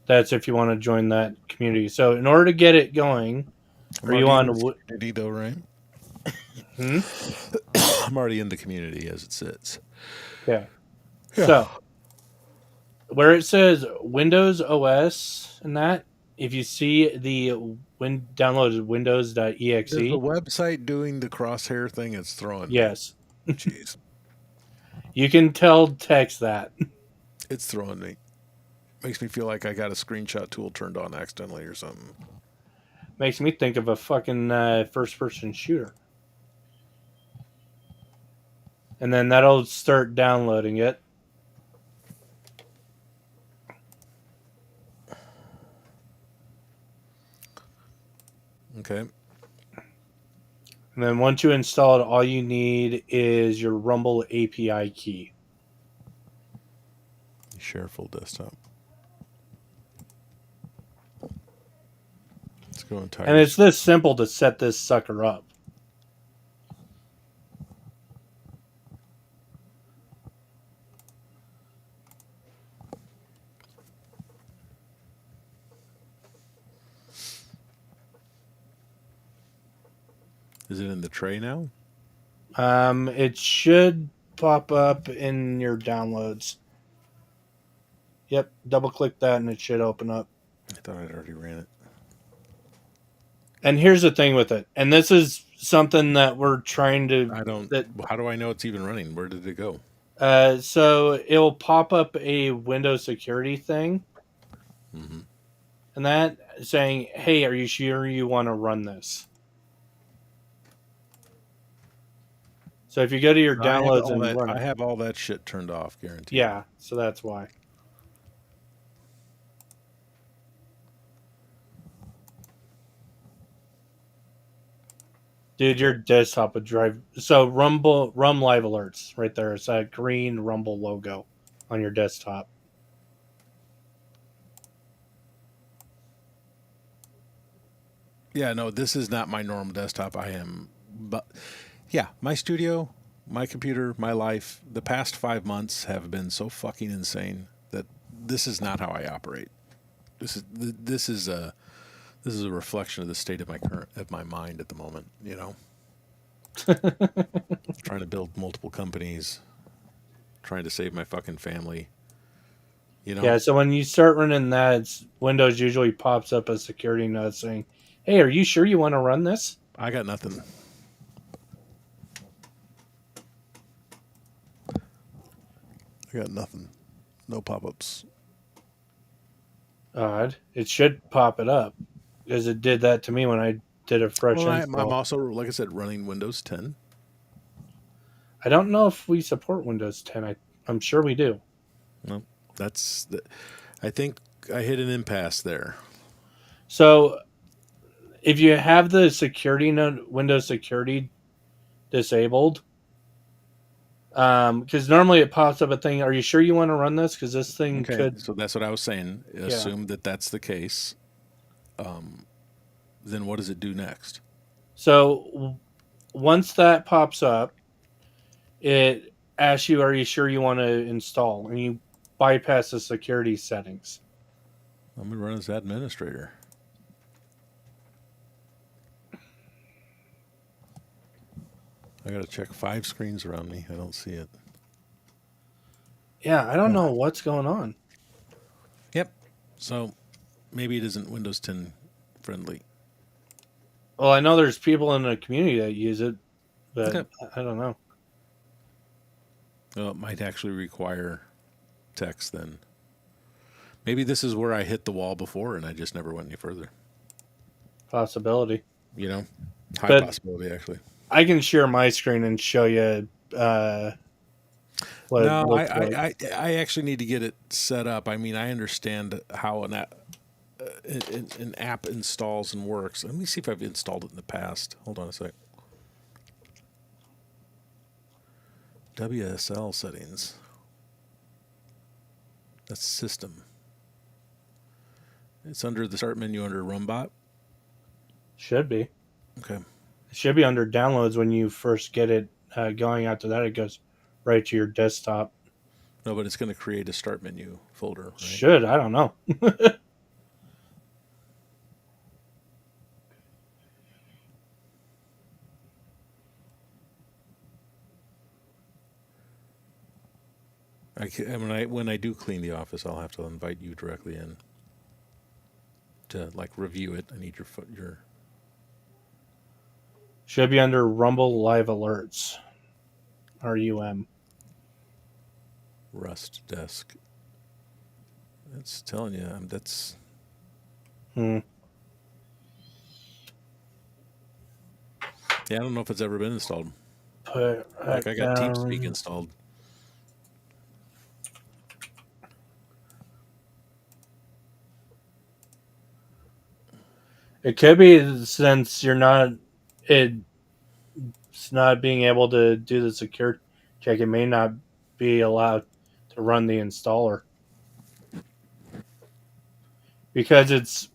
That's if you want to join that community. So in order to get it going, are you on community though, right? Hmm? I'm already in the community as it sits. Okay. Yeah. So where it says Windows OS and that, if you see the downloaded Windows.exe, Is the website doing the crosshair thing? It's throwing me. yes, Jeez. you can tell text that. It's throwing me. Makes me feel like I got a screenshot tool turned on accidentally or something. Makes me think of a fucking first person shooter. And then that'll start downloading it. Okay. And then once you install it, all you need is your Rumble API key. Share full desktop. Let's go entire. And it's this simple to set this sucker up. Is it in the tray now? It should pop up in your downloads. Yep, double click that and it should open up. I thought I'd already ran it. And here's the thing with it. And this is something that we're trying to I don't. that How do I know it's even running? Where did it go? so it'll pop up a Windows security thing. Mm-hmm. And that saying, "Hey, are you sure you want to run this?" So if you go to your downloads and run I it, have all that shit turned off, guaranteed. yeah. So that's why. Dude, your desktop would drive. So Rum Live Alerts right there. It's that green Rumble logo on your desktop. Yeah, no, this is not my normal desktop. But yeah, my studio, my computer, my life, the past 5 months have been so fucking insane that this is not how I operate. This is a reflection of the state of my mind at the moment. You know, trying to build multiple companies, trying to save my fucking family. You know, Yeah. So when you start running that, Windows usually pops up a security note saying, "Hey, are you sure you want to run this?" I got nothing. I got nothing. No pop-ups. Odd. It should pop it up because it did that to me when I did a fresh Well, I'm install. also, like I said, running Windows 10. I don't know if we support Windows 10. I'm sure we do. Well, I think I hit an impasse there. So if you have the security note, Windows security disabled, because normally it pops up a thing. Are you sure you want to run this? Because this thing Okay, could, so that's what I was saying. yeah. Assume that that's the case. Then what does it do next? So once that pops up, it asks you, "Are you sure you want to install?" And you bypass the security settings. I'm gonna run as administrator. I gotta check 5 screens around me. I don't see it. Yeah, I don't know what's going on. Yep. So maybe it isn't Windows 10 friendly. Well, I know there's people in the community that use it, but Okay. I don't know. Well, it might actually require text then. Maybe this is where I hit the wall before and I just never went any further. Possibility. You know, high But possibility actually. I can share my screen and show you what it No, looks like. I actually need to get it set up. I mean, I understand how an app installs and works. Let me see if I've installed it in the past. Hold on a sec. WSL settings. That's system. It's under the start menu under Rumbot. Should be. Okay. It should be under downloads when you first get it going. After that, it goes right to your desktop. No, but it's going to create a start menu folder, right? Should. I don't know. when I do clean the office, I'll have to invite you directly in to like review it. I need your Should be under Rumble Live Alerts. RUM. Rust desk. That's telling you that's Hmm. yeah. I don't know if it's ever been installed. Put Like I got TeamSpeak down. installed. It could be since it's not being able to do the secure check. It may not be allowed to run the installer because it's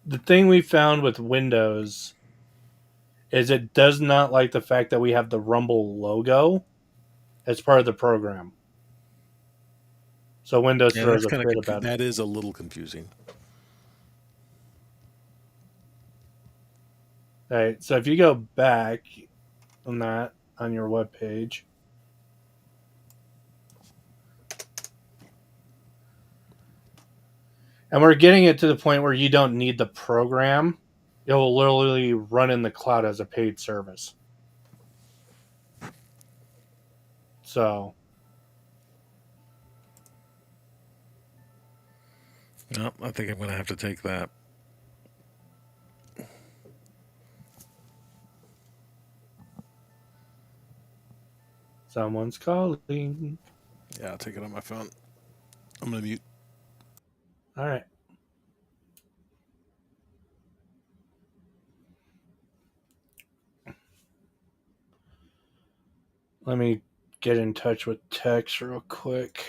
the thing we found with Windows is it does not like the fact that we have the Rumble logo as part of the program. So Windows Yeah, throws that's a kind fit of about it. that is a little confusing. All right. So if you go back on that on your web page, and we're getting it to the point where you don't need the program. It will literally run in the cloud as a paid service. So No, I think I'm going to have to take that. someone's calling. Yeah, I'll take it on my phone. I'm going to mute. All right. Let me get in touch with Tex real quick.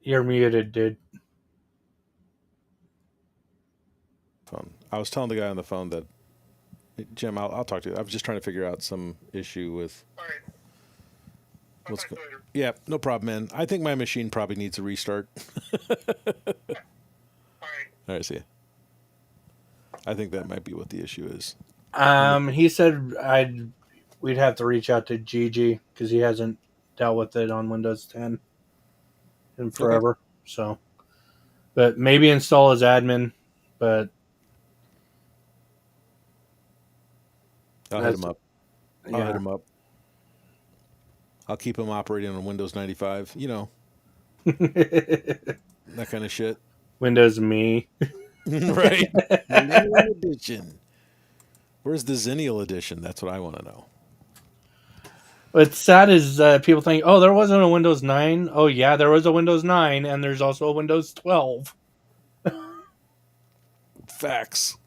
You're muted, dude. Phone. I was telling the guy on the phone that Jim, I'll talk to you. I was just trying to figure out some issue with All right. I'll what's talk to going. you later. Yeah, no problem, man. I think my machine probably needs a restart. All right. All right, see ya. I think that might be what the issue is. He said we'd have to reach out to Gigi because he hasn't dealt with it on Windows 10 in Okay, forever. So, but maybe install as admin. But I'll hit that's him up. I'll hit yeah. him up. I'll keep him operating on Windows 95. You know, that kind of shit. Windows Me. Right? Millennium Edition. Where's the Zennial Edition? That's what I want to know. What's sad is people think, oh, there wasn't a Windows 9. Oh, yeah, there was a Windows 9, and there's also a Windows 12. Facts.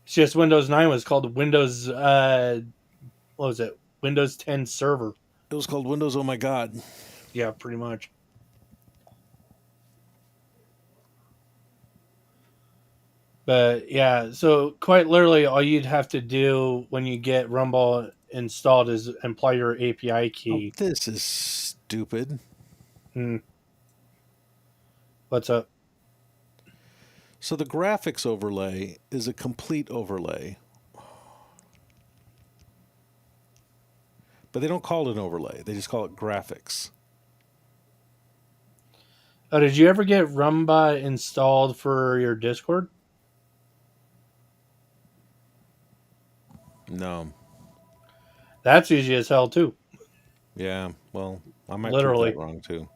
It's just Windows 9 was called Windows, what was it? Windows 10 Server. It was called Windows. Oh my God. Yeah, pretty much. But yeah, so quite literally, all you'd have to do when you get Rumble installed is apply your API Oh, key. this is stupid. Hmm. What's up? So the graphics overlay is a complete overlay. But they don't call it an overlay. They just call it graphics. Oh, did you ever get Rumba installed for your Discord? No. That's easy as hell too. Yeah. Well, I might prove Literally. that wrong too.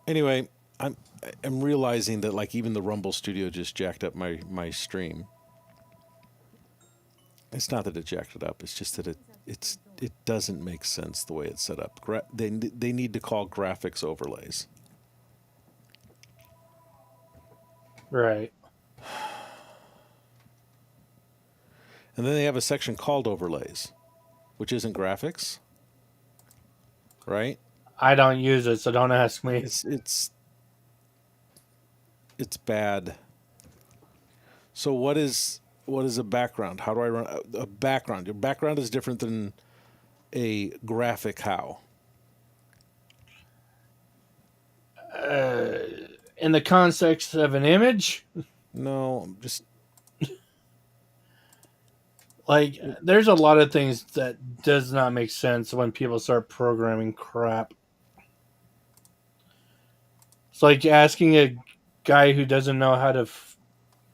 Anyway, I'm realizing that like even the Rumble Studio just jacked up my stream. It's not that it jacked it up. It's just that it doesn't make sense the way it's set up. They need to call graphics overlays. Right. And then they have a section called overlays, which isn't graphics, right? I don't use it, so don't ask me. It's bad. So what is a background? How do I run a background? Your background is different than a graphic. How? In the context of an image, No, just like there's a lot of things that does not make sense when people start programming crap. It's like asking a guy who doesn't know how to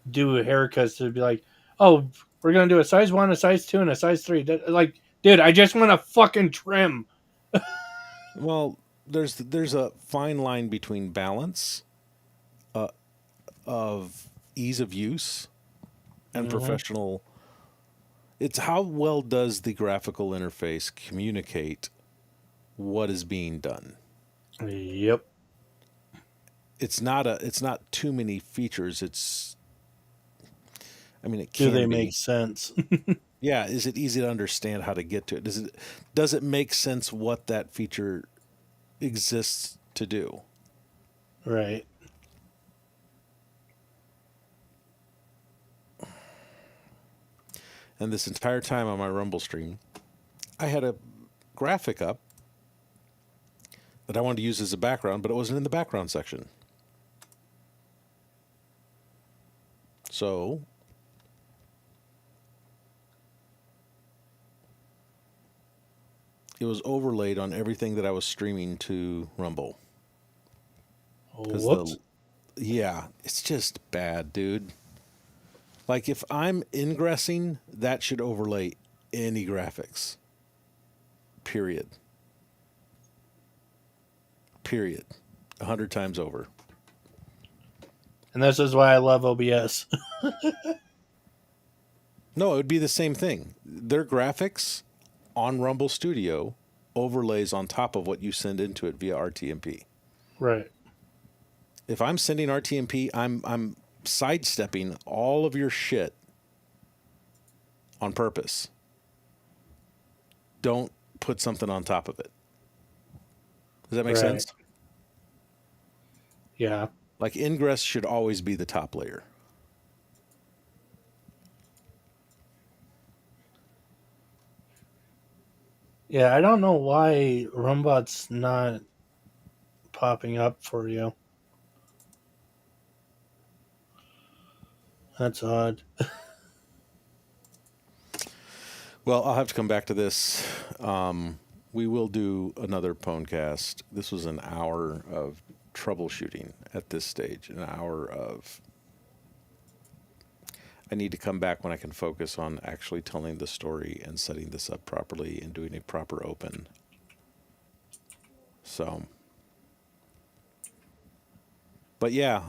do haircuts to be like, "Oh, we're gonna do a size 1, a size 2, and a size 3." Like, dude, I just want to fucking trim. well, there's a fine line between balance, of ease of use, and professional. It's how well does the graphical interface communicate what is being done. Yep. It's not too many features. It Do can they be. make sense? Yeah, is it easy to understand how to get to it? Does it make sense what that feature exists to do? Right. And this entire time on my Rumble stream, I had a graphic up that I wanted to use as a background, but it wasn't in the background section. So it was overlaid on everything that I was streaming to Rumble. Whoops. Yeah, it's just bad, dude. Like if I'm ingressing, that should overlay any graphics. Period. 100 times over. And this is why I love OBS. No, it would be the same thing. Their graphics on Rumble Studio overlays on top of what you send into it via RTMP. Right. If I'm sending RTMP, I'm sidestepping all of your shit on purpose. Don't put something on top of it. Does that make sense? Yeah. Like ingress should always be the top layer. Yeah, I don't know why Rumbot's not popping up for you. That's odd. Well, I'll have to come back to this. We will do another pwndcast. This was an hour of troubleshooting at this stage, an hour of... I need to come back when I can focus on actually telling the story and setting this up properly and doing a proper open. So, but yeah,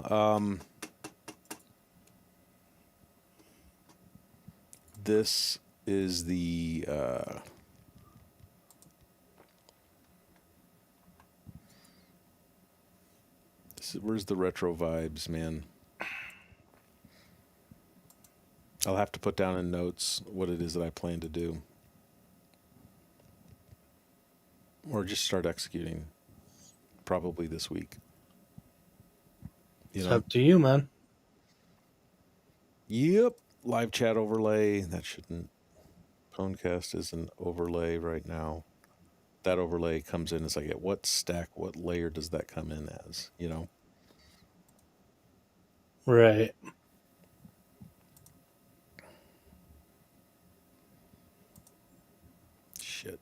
this is the where's the retro vibes, man? I'll have to put down in notes what it is that I plan to do. Or just start executing. Probably this week. It's up to you, man. Yep. Live chat overlay. That shouldn't... pwndcast is an overlay right now. That overlay comes in as like, at what stack, what layer does that come in as? Right. Shit.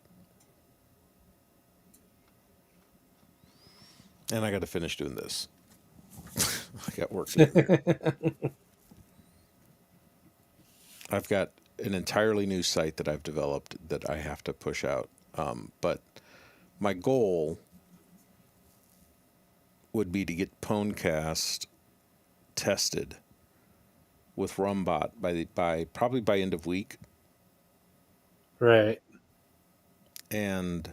And I got to finish doing this. I got work to do. I've got an entirely new site that I've developed that I have to push out. But my goal would be to get pwndcast tested with Rumbot probably by end of week. Right. And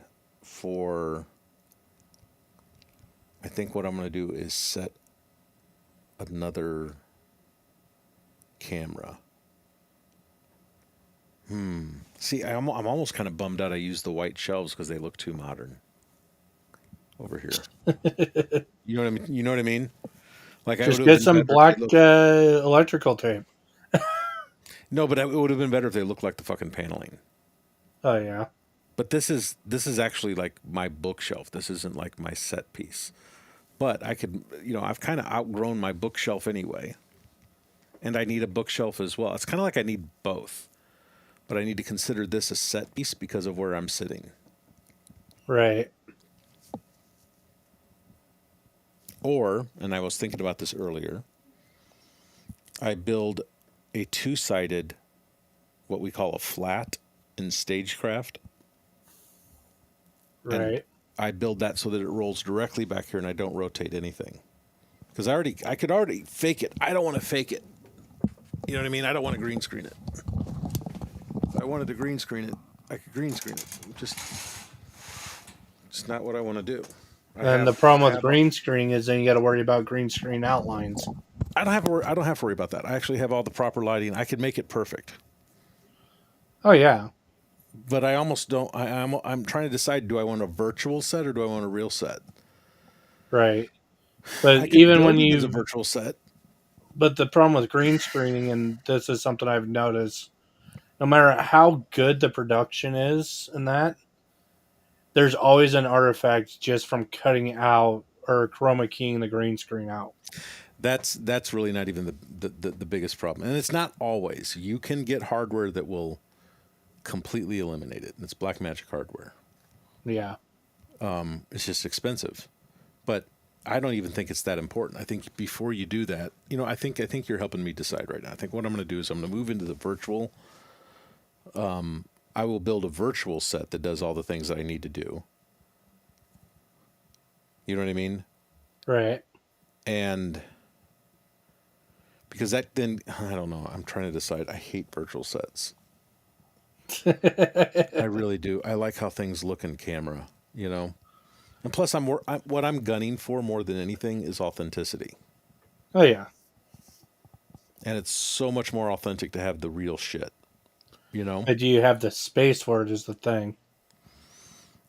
I think what I'm going to do is set another camera. See, I'm almost kind of bummed out I used the white shelves because they look too modern over here. You know what I mean? You know what I mean? Like Just it would get have been some better black if they electrical tape. no, but it would have been better if they looked like the fucking paneling. Oh yeah. But this is actually like my bookshelf. This isn't like my set piece. But I could, I've kind of outgrown my bookshelf anyway. And I need a bookshelf as well. It's kind of like I need both. But I need to consider this a set piece because of where I'm sitting. Right. Or, and I was thinking about this earlier, I build a two-sided, what we call a flat in stagecraft. Right. And I build that so that it rolls directly back here and I don't rotate anything. Because I could already fake it. I don't want to fake it. You know what I mean? I don't want to green screen it. If I wanted to green screen it, I could green screen it. It's not what I want to do. And the problem with green screen is then you got to worry about green screen outlines. I don't have to worry about that. I actually have all the proper lighting. I could make it perfect. Oh yeah. But I almost don't. I'm trying to decide: do I want a virtual set or do I want a real set? Right. I But could even build when it as a virtual set. but the problem with green screening, and this is something I've noticed, no matter how good the production is in that, there's always an artifact just from cutting out or chroma keying the green screen out. That's really not even the biggest problem, and it's not always. You can get hardware that will completely eliminate it. It's black magic hardware. Yeah. It's just expensive, but I don't even think it's that important. I think before you do that, I think you're helping me decide right now. I think what I'm going to do is I'm going to move into the virtual. I will build a virtual set that does all the things that I need to do. You know what I mean? Right. And because that then, I don't know. I'm trying to decide. I hate virtual sets. I really do. I like how things look in camera, And plus, what I'm gunning for more than anything is authenticity. Oh yeah. And it's so much more authentic to have the real shit, But do you have the space for it is the thing.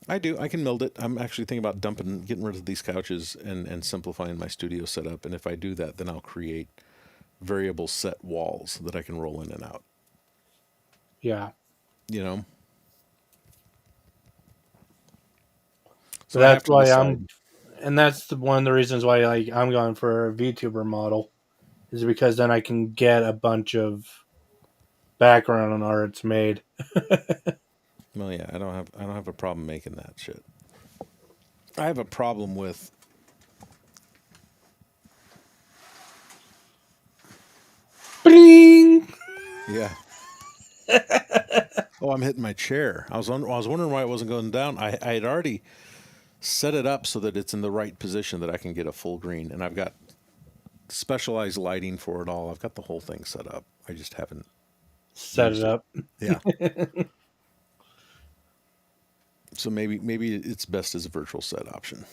I do. I can build it. I'm actually thinking about getting rid of these couches and simplifying my studio setup. And if I do that, then I'll create variable set walls that I can roll in and out. Yeah. So that's why that's one of the reasons why I'm going for a VTuber model, is because then I can get a bunch of background arts made. Well, yeah, I don't have a problem making that shit. I have a problem with Bling! yeah. Oh, I'm hitting my chair. I was wondering why it wasn't going down. I had already set it up so that it's in the right position that I can get a full green, and I've got specialized lighting for it all. I've got the whole thing set up. I just haven't set it up. Yeah. So maybe it's best as a virtual set option.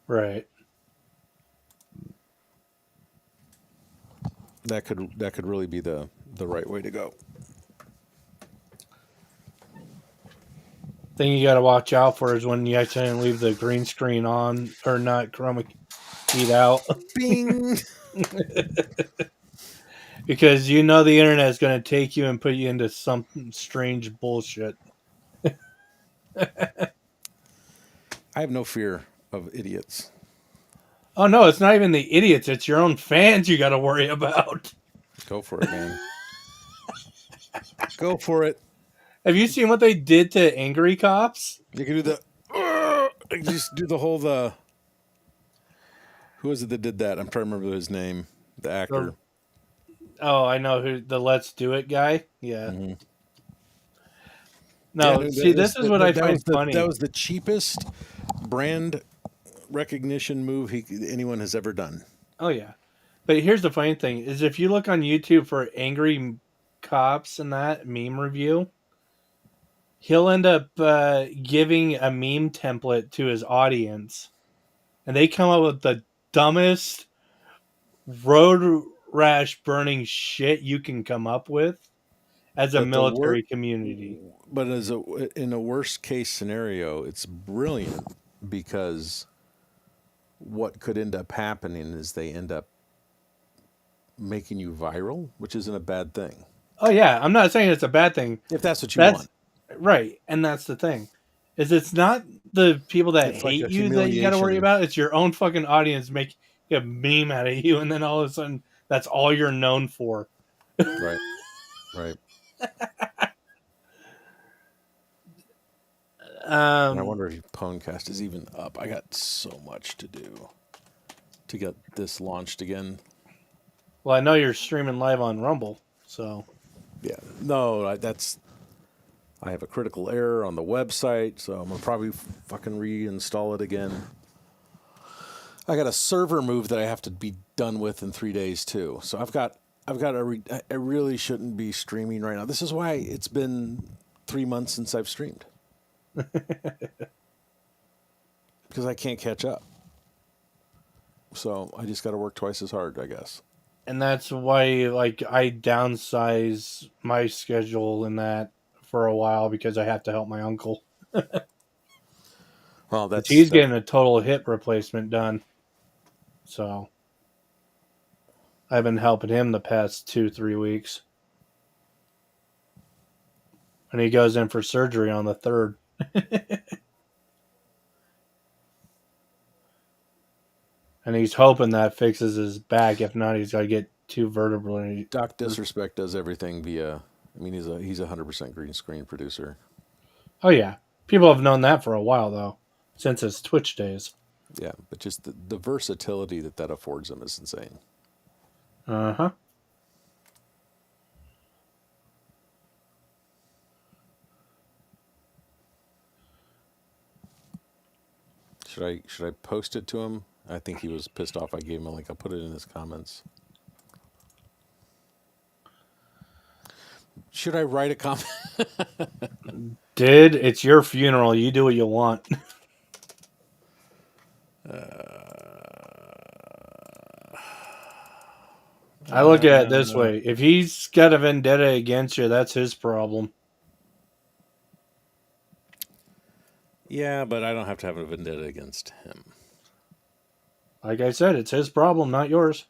Right. That could really be the right way to go. Thing you got to watch out for is when you accidentally leave the green screen on or not chroma keyed out. Bing. Because the internet is going to take you and put you into some strange bullshit. I have no fear of idiots. Oh no, it's not even the idiots, it's your own fans you got to worry about. Go for it, man. Go for it. Have you seen what they did to angry cops? You can do just do the whole who was it that did that? I'm trying to remember his name. The actor. Oh, I know who the Let's Do It guy. Yeah. Mm-hmm. Yeah, No, dude, see, this is what I find funny. that was the cheapest brand recognition move anyone has ever done. Oh yeah, but here's the funny thing: is if you look on YouTube for angry cops and that meme review, he'll end up giving a meme template to his audience, and they come up with the dumbest road rash burning shit you can come up with as a But military community. in a worst case scenario, it's brilliant because what could end up happening is they end up making you viral, which isn't a bad thing. Oh yeah, I'm not saying it's a bad thing. If that's what you That's want. right, and that's the thing. Is it's not the people that It's like hate a you that you got to worry humiliation. about. It's your own fucking audience make a meme out of you, and then all of a sudden, that's all you're known for. Right. Right. And I Um, wonder if pwndcast is even up. I got so much to do to get this launched again. well, I know you're streaming live on Rumble, so Yeah. No, I have a critical error on the website, so I'm gonna probably fucking reinstall it again. I got a server move that I have to be done with in 3 days too. So I really shouldn't be streaming right now. This is why it's been 3 months since I've streamed. Because I can't catch up. So I just got to work twice as hard, I guess. and that's why like I downsize my schedule in that for a while because I have to help my uncle. Well, He's getting a total hip replacement done, so I've been helping him the past 2-3 weeks. And he goes in for surgery on the 3rd. And he's hoping that fixes his back. If not, he's got to get 2 vertebrae. Doc Disrespect does everything via. I mean, he's a 100% green screen producer. Oh yeah, people have known that for a while though, since his Twitch days. Yeah, but just the versatility that affords him is insane. Uh huh. Should I post it to him? I think he was pissed off. I gave him a link. I'll put it in his comments. Should I write a comment? It's your funeral. You do what you want. I look at it this way: if he's got a vendetta against you, that's his problem. Yeah, but I don't have to have a vendetta against him. Like I said, it's his problem, not yours.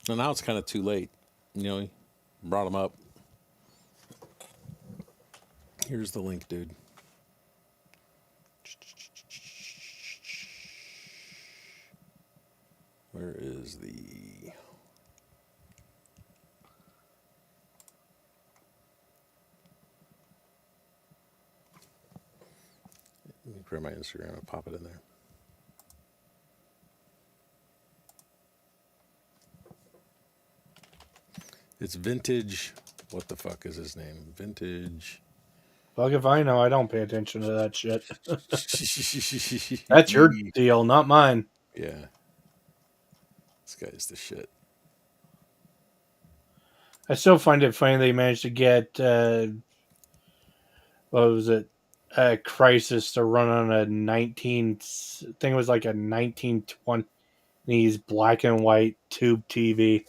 And now it's kind of too late. You know, he brought him up. Here's the link, dude. Where is the... Let me grab my Instagram and pop it in there. It's Vintage. What the fuck is his name? Vintage. Fuck if I know. I don't pay attention to that shit. That's your deal, not mine. Yeah. This guy's the shit. I still find it funny they managed to get what was it? A Crisis to run on a 19. I think it was like a 1920s black and white tube TV.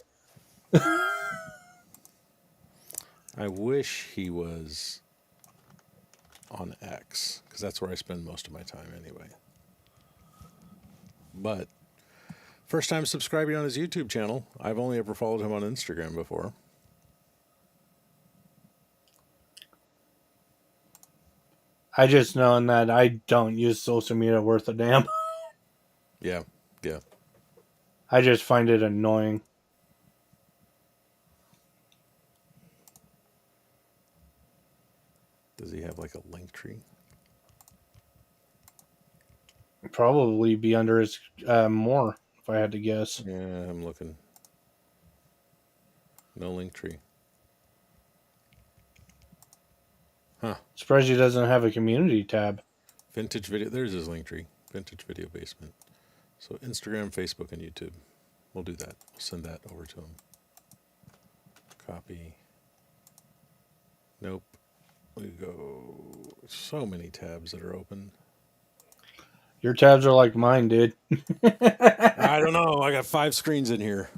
I wish he was on X, because that's where I spend most of my time anyway. But first time subscribing on his YouTube channel. I've only ever followed him on Instagram before. I just know that I don't use social media worth a damn. Yeah, yeah. I just find it annoying. Does he have like a link tree? Probably be under his more, if I had to guess. Yeah, I'm looking. No link tree. Huh. Surprised he doesn't have a community tab. Vintage video. There's his link tree. Vintage video basement. So Instagram, Facebook, and YouTube. We'll do that. We'll send that over to him. Copy. Nope. We go. So many tabs that are open. Your tabs are like mine, dude. I don't know. I got 5 screens in here.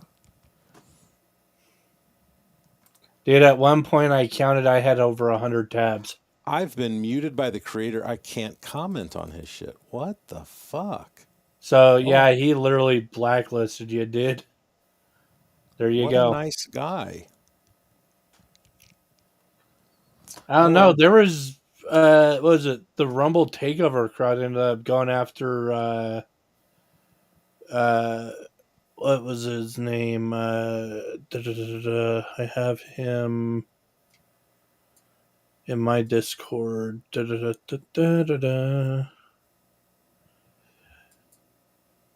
Dude, at one point I counted I had over 100 tabs. I've been muted by the creator. I can't comment on his shit. What the fuck? So, yeah, he literally blacklisted you, dude. There you What go. a nice guy. I don't know. There was, what was it? The Rumble Takeover crowd ended up going after, what was his name? I have him in my Discord.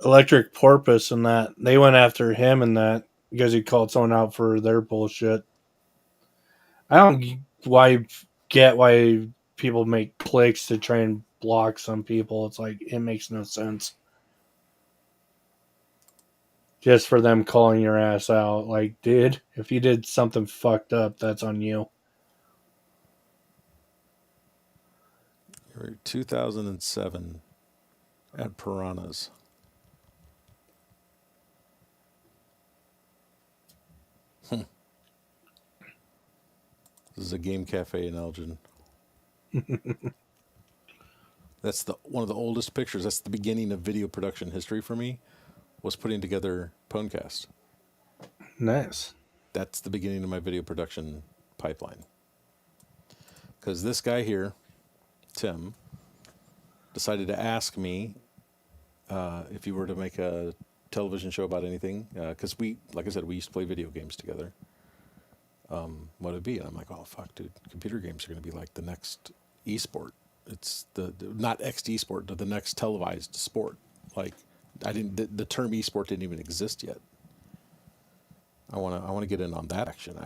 Electric Porpoise and that. They went after him and that because he called someone out for their bullshit. I don't get why people make clicks to try and block some people. It's like, it makes no sense. Just for them calling your ass out. Like, dude, if you did something fucked up, that's on you. 2007 at Piranhas. This is a game cafe in Elgin. That's one of the oldest pictures. That's the beginning of video production history for me, was putting together pwndcast. Nice. That's the beginning of my video production pipeline. Because this guy here, Tim, decided to ask me if you were to make a television show about anything. Because like I said, we used to play video games together. What it'd be. And I'm like, oh, fuck, dude. Computer games are going to be like the next esport. It's the not XD sport, but the next televised sport. Like, the term esport didn't even exist yet. I want to get in on that action.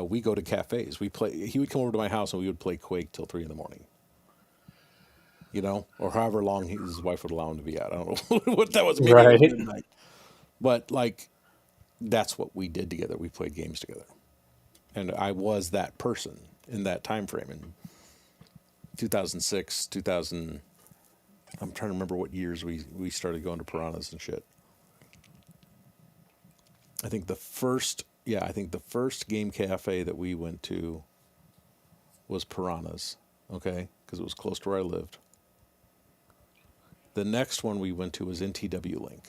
We go to cafes. He would come over to my house and we would play Quake till 3 a.m. Or however long his wife would allow him to be out. I don't know what that was. Maybe Right. it was midnight. But like, that's what we did together. We played games together, and I was that person in that time frame in 2006, 2000. I'm trying to remember what years we started going to Piranhas and shit. I think the first game cafe that we went to was Piranhas, okay, because it was close to where I lived. The next one we went to was NTW Link,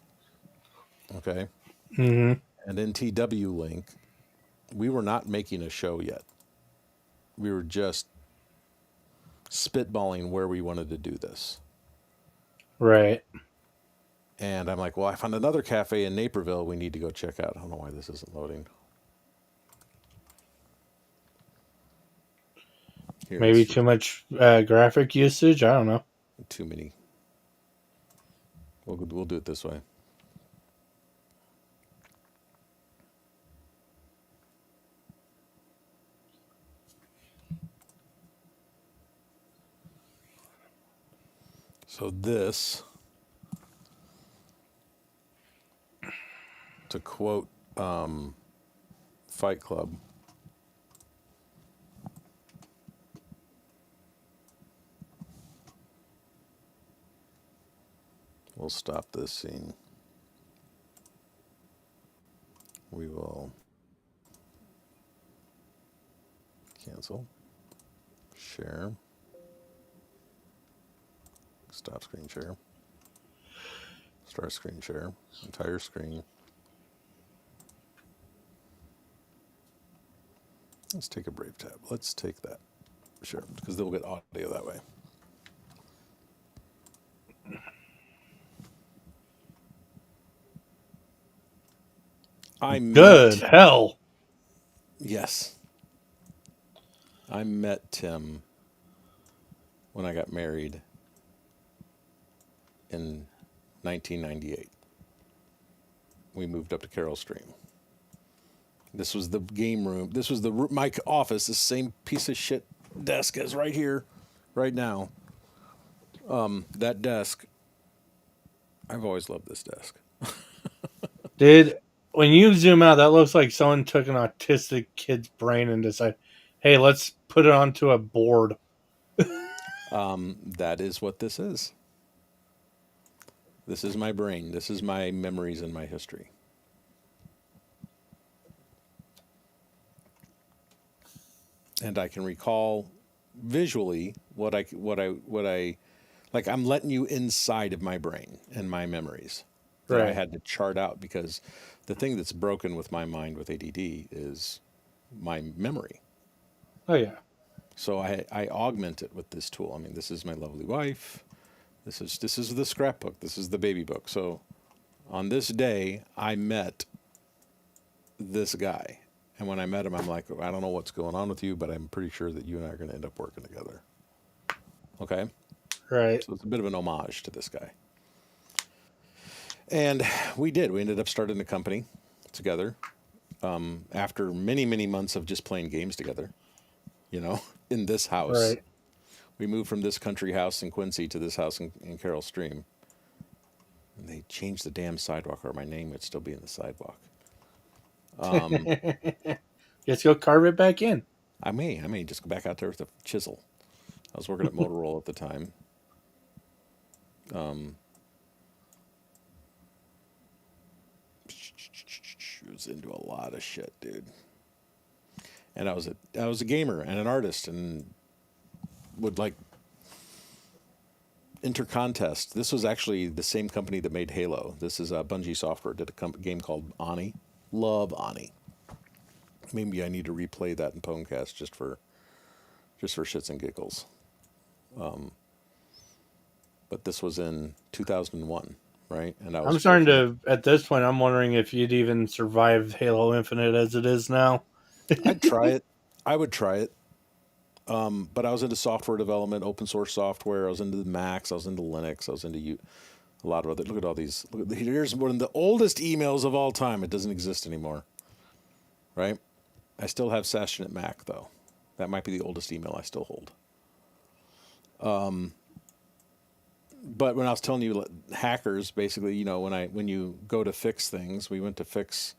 okay, Mm-hmm. and NTW Link, we were not making a show yet. We were just spitballing where we wanted to do this. Right. And I'm like, well, I found another cafe in Naperville we need to go check out. I don't know why this isn't loading. Here, Maybe too much graphic usage. I don't know. too many. We'll do it this way. So this, to quote Fight Club, we'll stop this scene. We will cancel, share, stop screen share, start screen share, entire screen. Let's take a Brave tab. Let's take that. Sure, because they'll get audio that way. Good hell. Yes. I met Tim when I got married in 1998. We moved up to Carroll Stream. This was the game room. This was my office, the same piece of shit desk as right here, right now. That desk, I've always loved this desk. Dude, when you zoom out, that looks like someone took an autistic kid's brain and decided, hey, let's put it onto a board. That is what this is. This is my brain. This is my memories and my history. And I can recall visually what I like. I'm letting you inside of my brain and my memories that I Right. had to chart out, because the thing that's broken with my mind with ADD is my memory. Oh, yeah. So I augment it with this tool. I mean, this is my lovely wife. This is the scrapbook. This is the baby book. So on this day, I met this guy. And when I met him, I'm like, I don't know what's going on with you, but I'm pretty sure that you and I are going to end up working together. Okay? Right. So it's a bit of an homage to this guy. And we did. We ended up starting a company together after many, many months of just playing games together, in this house. Right. We moved from this country house in Quincy to this house in Carroll Stream. And they changed the damn sidewalk, or my name would still be in the sidewalk. Just go carve it back in. I may just go back out there with a chisel. I was working at Motorola at the time. Was into a lot of shit, dude. And I was a gamer and an artist, and would like enter contests. This was actually the same company that made Halo. This is Bungie Software did a game called Ani. Love Ani. Maybe I need to replay that in pwndcast just for shits and giggles. But this was in 2001, right? And I was I'm starting to, at this point, I'm wondering if you'd even survive Halo Infinite as it is now. I'd try it. I would try it. But I was into software development, open source software. I was into the Macs. I was into Linux. I was into a lot of other. Look at all these. Here's one of the oldest emails of all time. It doesn't exist anymore, right? I still have Sashnet Mac, though. That might be the oldest email I still hold. But when I was telling you hackers, basically, when you go to fix things, we went to fix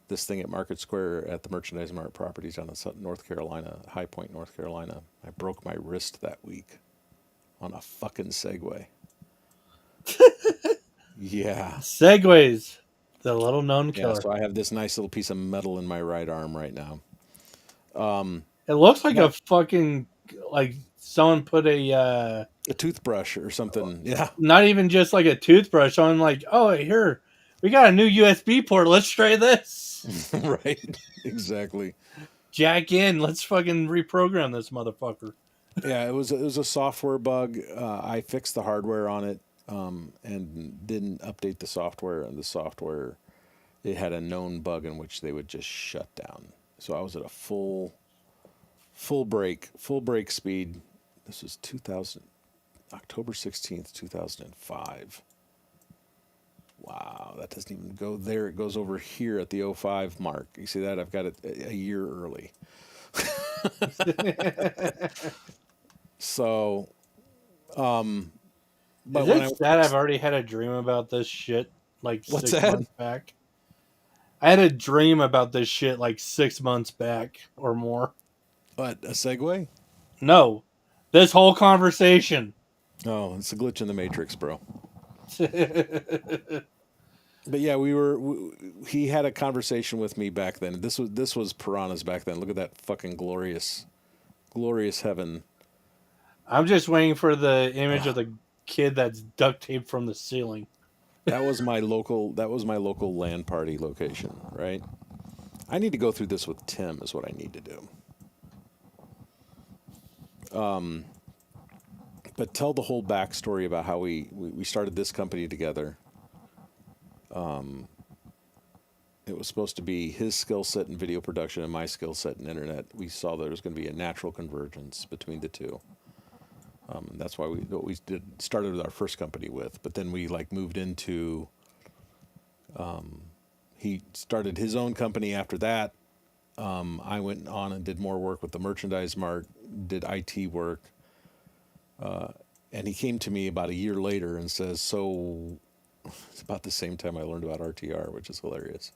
this thing at Market Square at the Merchandise Mart properties down in North Carolina, High Point, North Carolina. I broke my wrist that week on a fucking Segway. Yeah. Segways, the little known killer. Yeah, so I have this nice little piece of metal in my right arm right now. It looks like a fucking, like someone put A toothbrush or something. Yeah. not even just like a toothbrush on, like, oh, here, we got a new USB port. Let's try this. Right. Exactly. Jack in. Let's fucking reprogram this motherfucker. Yeah, it was a software bug. I fixed the hardware on it and didn't update the software. And the software, it had a known bug in which they would just shut down. So I was at a full break speed. This was October 16th, 2005. Wow, that doesn't even go there. It goes over here at the 05 mark. You see that? I've got it a year early. So, but Is when it sad I've already had a dream about this shit like What's 6 that? months back? I had a dream about this shit like 6 months back or more. What, a segue? No, this whole conversation. Oh, it's a glitch in the matrix, bro. But yeah, he had a conversation with me back then. This was Piranhas back then. Look at that fucking glorious heaven. I'm just waiting for the image of the kid that's duct taped from the ceiling. That was my local LAN party location, right? I need to go through this with Tim is what I need to do. But tell the whole backstory about how we started this company together. It was supposed to be his skill set in video production and my skill set in internet. We saw there was going to be a natural convergence between the two. That's why we started with our first company with. But then we like moved into. He started his own company after that. I went on and did more work with the merchandise mart, did IT work, and he came to me about a year later and says, "So." It's about the same time I learned about RTR, which is hilarious.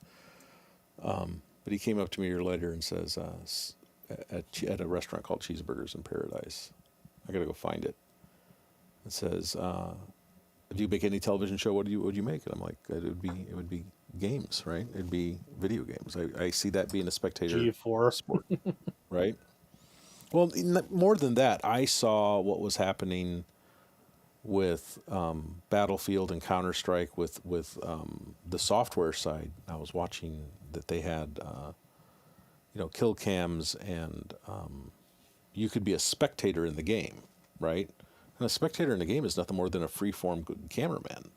But he came up to me a year later and says, at a restaurant called Cheeseburgers in Paradise, I got to go find it. It says, "Do you make any television show? What would you make?" And I'm like, "It would be games, right? It'd be video games. I see that being a spectator G4. sport, right?" Well, more than that, I saw what was happening with Battlefield and Counter Strike with the software side. I was watching that they had kill cams, and you could be a spectator in the game, right? And a spectator in the game is nothing more than a free-form cameraman.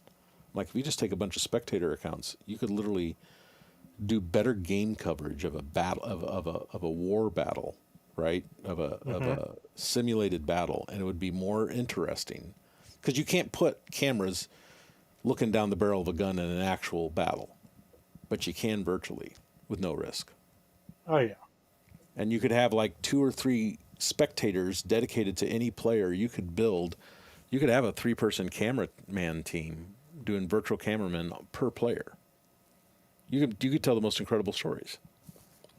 Like if you just take a bunch of spectator accounts, you could literally do better game coverage of a battle of a war battle, right? Of a simulated battle, and it would be more interesting. Because you can't put cameras looking down the barrel of a gun in an actual battle, but you can virtually with no risk. Oh yeah. And you could have like 2 or 3 spectators dedicated to any player. You could have a 3-person cameraman team doing virtual cameramen per player. You could tell the most incredible stories.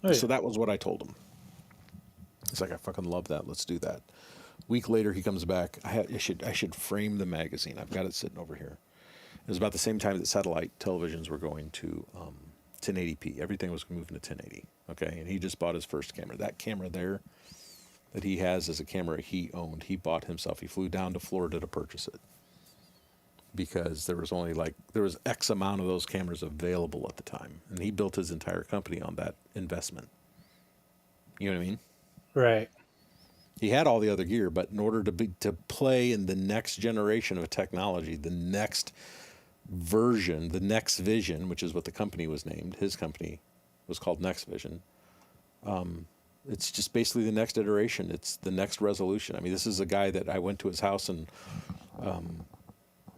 Oh, yeah. So that was what I told him. He's like, "I fucking love that. Let's do that." Week later, he comes back. I should frame the magazine. I've got it sitting over here. It was about the same time that satellite televisions were going to 1080p. Everything was moving to 1080. Okay, and he just bought his first camera. That camera there that he has is a camera he owned. He bought himself. He flew down to Florida to purchase it because there was X amount of those cameras available at the time, and he built his entire company on that investment. You know what I mean? Right. He had all the other gear, but in order to play in the next generation of technology, the next version, the Next Vision, which is what the company was named, his company was called Next Vision. It's just basically the next iteration. It's the next resolution. I mean, this is a guy that I went to his house and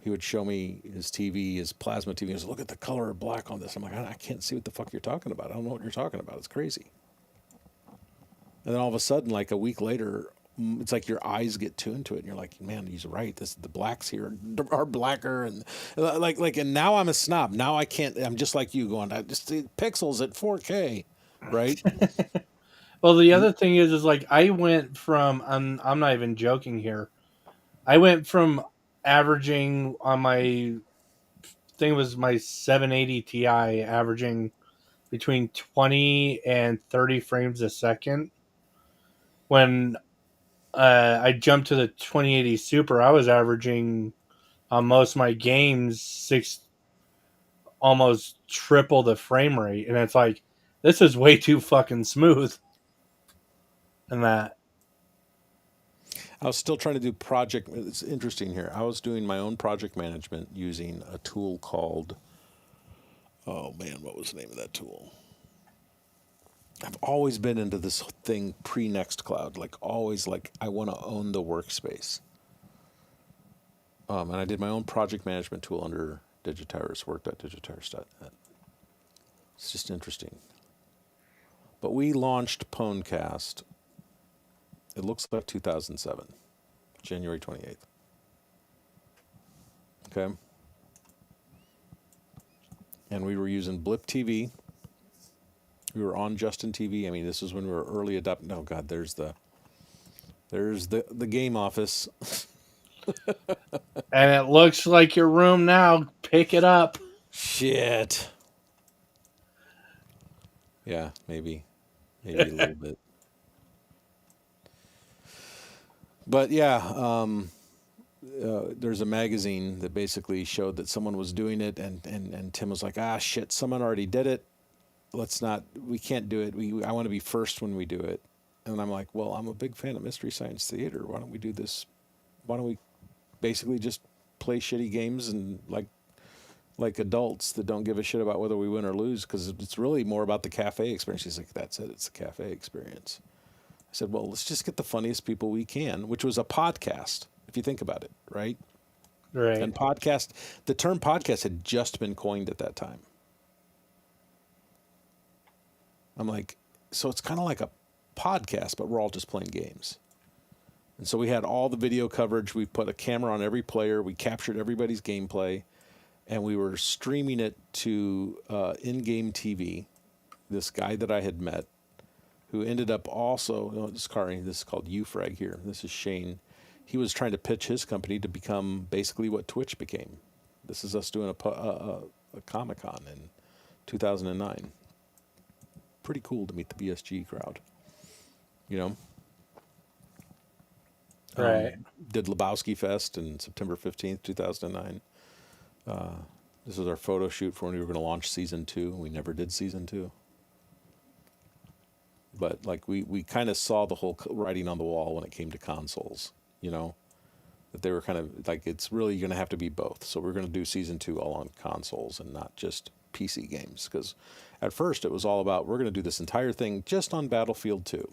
he would show me his TV, his plasma TV. He goes, "Look at the color of black on this." I'm like, "I can't see what the fuck you're talking about. I don't know what you're talking about. It's crazy." And then all of a sudden, like a week later, it's like your eyes get tuned to it, and you're like, "Man, he's right. The blacks here are blacker," and and now I'm a snob. Now I can't. I'm just like you, going, "I just see pixels at 4K," right? Well, the other thing is like I went from I'm not even joking here. I went from averaging on my thing was my 780 Ti averaging between 20 and 30 frames a second. When I jumped to the 2080 Super, I was averaging on most of my games almost triple the frame rate, and it's like this is way too fucking smooth. And that I was still trying to do project. It's interesting here. I was doing my own project management using a tool called, oh man, what was the name of that tool? I've always been into this thing pre-Nextcloud, like I want to own the workspace. And I did my own project management tool under Digityrus, work.digityrus.net. It's just interesting. But we launched pwndcast, it looks like 2007, January 28th. Okay? And we were using Blip TV. We were on Justin TV. I mean, this is when we were early adopting. Oh God, there's the game office. and it looks like your room now. Pick it up. Shit. Yeah, maybe a little bit. But yeah, there's a magazine that basically showed that someone was doing it, and Tim was like, "Ah, shit, someone already did it. We can't do it. I want to be first when we do it." And I'm like, "Well, I'm a big fan of Mystery Science Theater. Why don't we do this? Why don't we basically just play shitty games and like adults that don't give a shit about whether we win or lose, because it's really more about the cafe experience." He's like, "That's it. It's the cafe experience." I said, "Well, let's just get the funniest people we can," which was a podcast. if you think about it, right? Right. And the term podcast had just been coined at that time. I'm like, so it's kind of like a podcast, but we're all just playing games. And so we had all the video coverage. We put a camera on every player. We captured everybody's gameplay. And we were streaming it to in-game TV. This guy that I had met, who ended up also, this is called UFrag here. This is Shane. He was trying to pitch his company to become basically what Twitch became. This is us doing a Comic-Con in 2009. Pretty cool to meet the BSG crowd. You know? Right. Did Lebowski Fest in September 15th, 2009. This was our photo shoot for when we were going to launch season 2. We never did season 2. But like we kind of saw the whole writing on the wall when it came to consoles, you know, that they were kind of like, it's really going to have to be both. So we're going to do season 2 all on consoles and not just PC games. Because at first it was all about, we're going to do this entire thing just on Battlefield 2.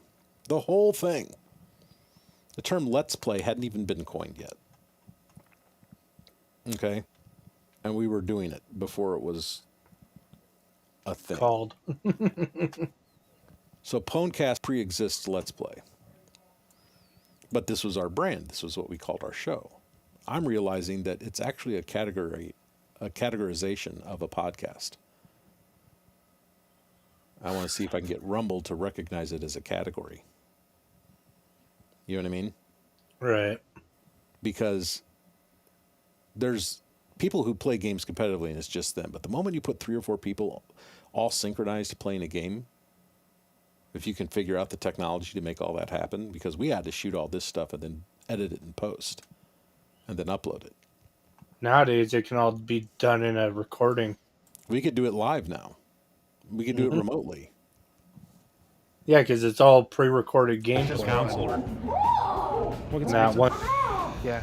The whole thing. The term Let's Play hadn't even been coined yet. Okay? And we were doing it before it was a thing. Called. So pwndcast pre-exists Let's Play. But this was our brand. This was what we called our show. I'm realizing that it's actually a categorization of a podcast. I want to see if I can get Rumble to recognize it as a category. You know what I mean? Right. Because there's people who play games competitively and it's just them. But the moment you put 3 or 4 people all synchronized playing a game, if you can figure out the technology to make all that happen, because we had to shoot all this stuff and then edit it in post and then upload it. Nowadays, it can all be done in a recording. We could do it live now. We could do it remotely. Yeah, because it's all pre-recorded gameplay. Counselor. Not one. Yeah.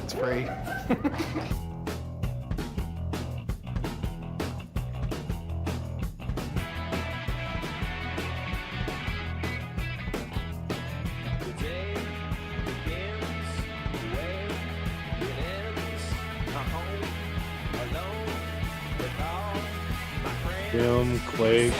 It's free. Doom, Quake.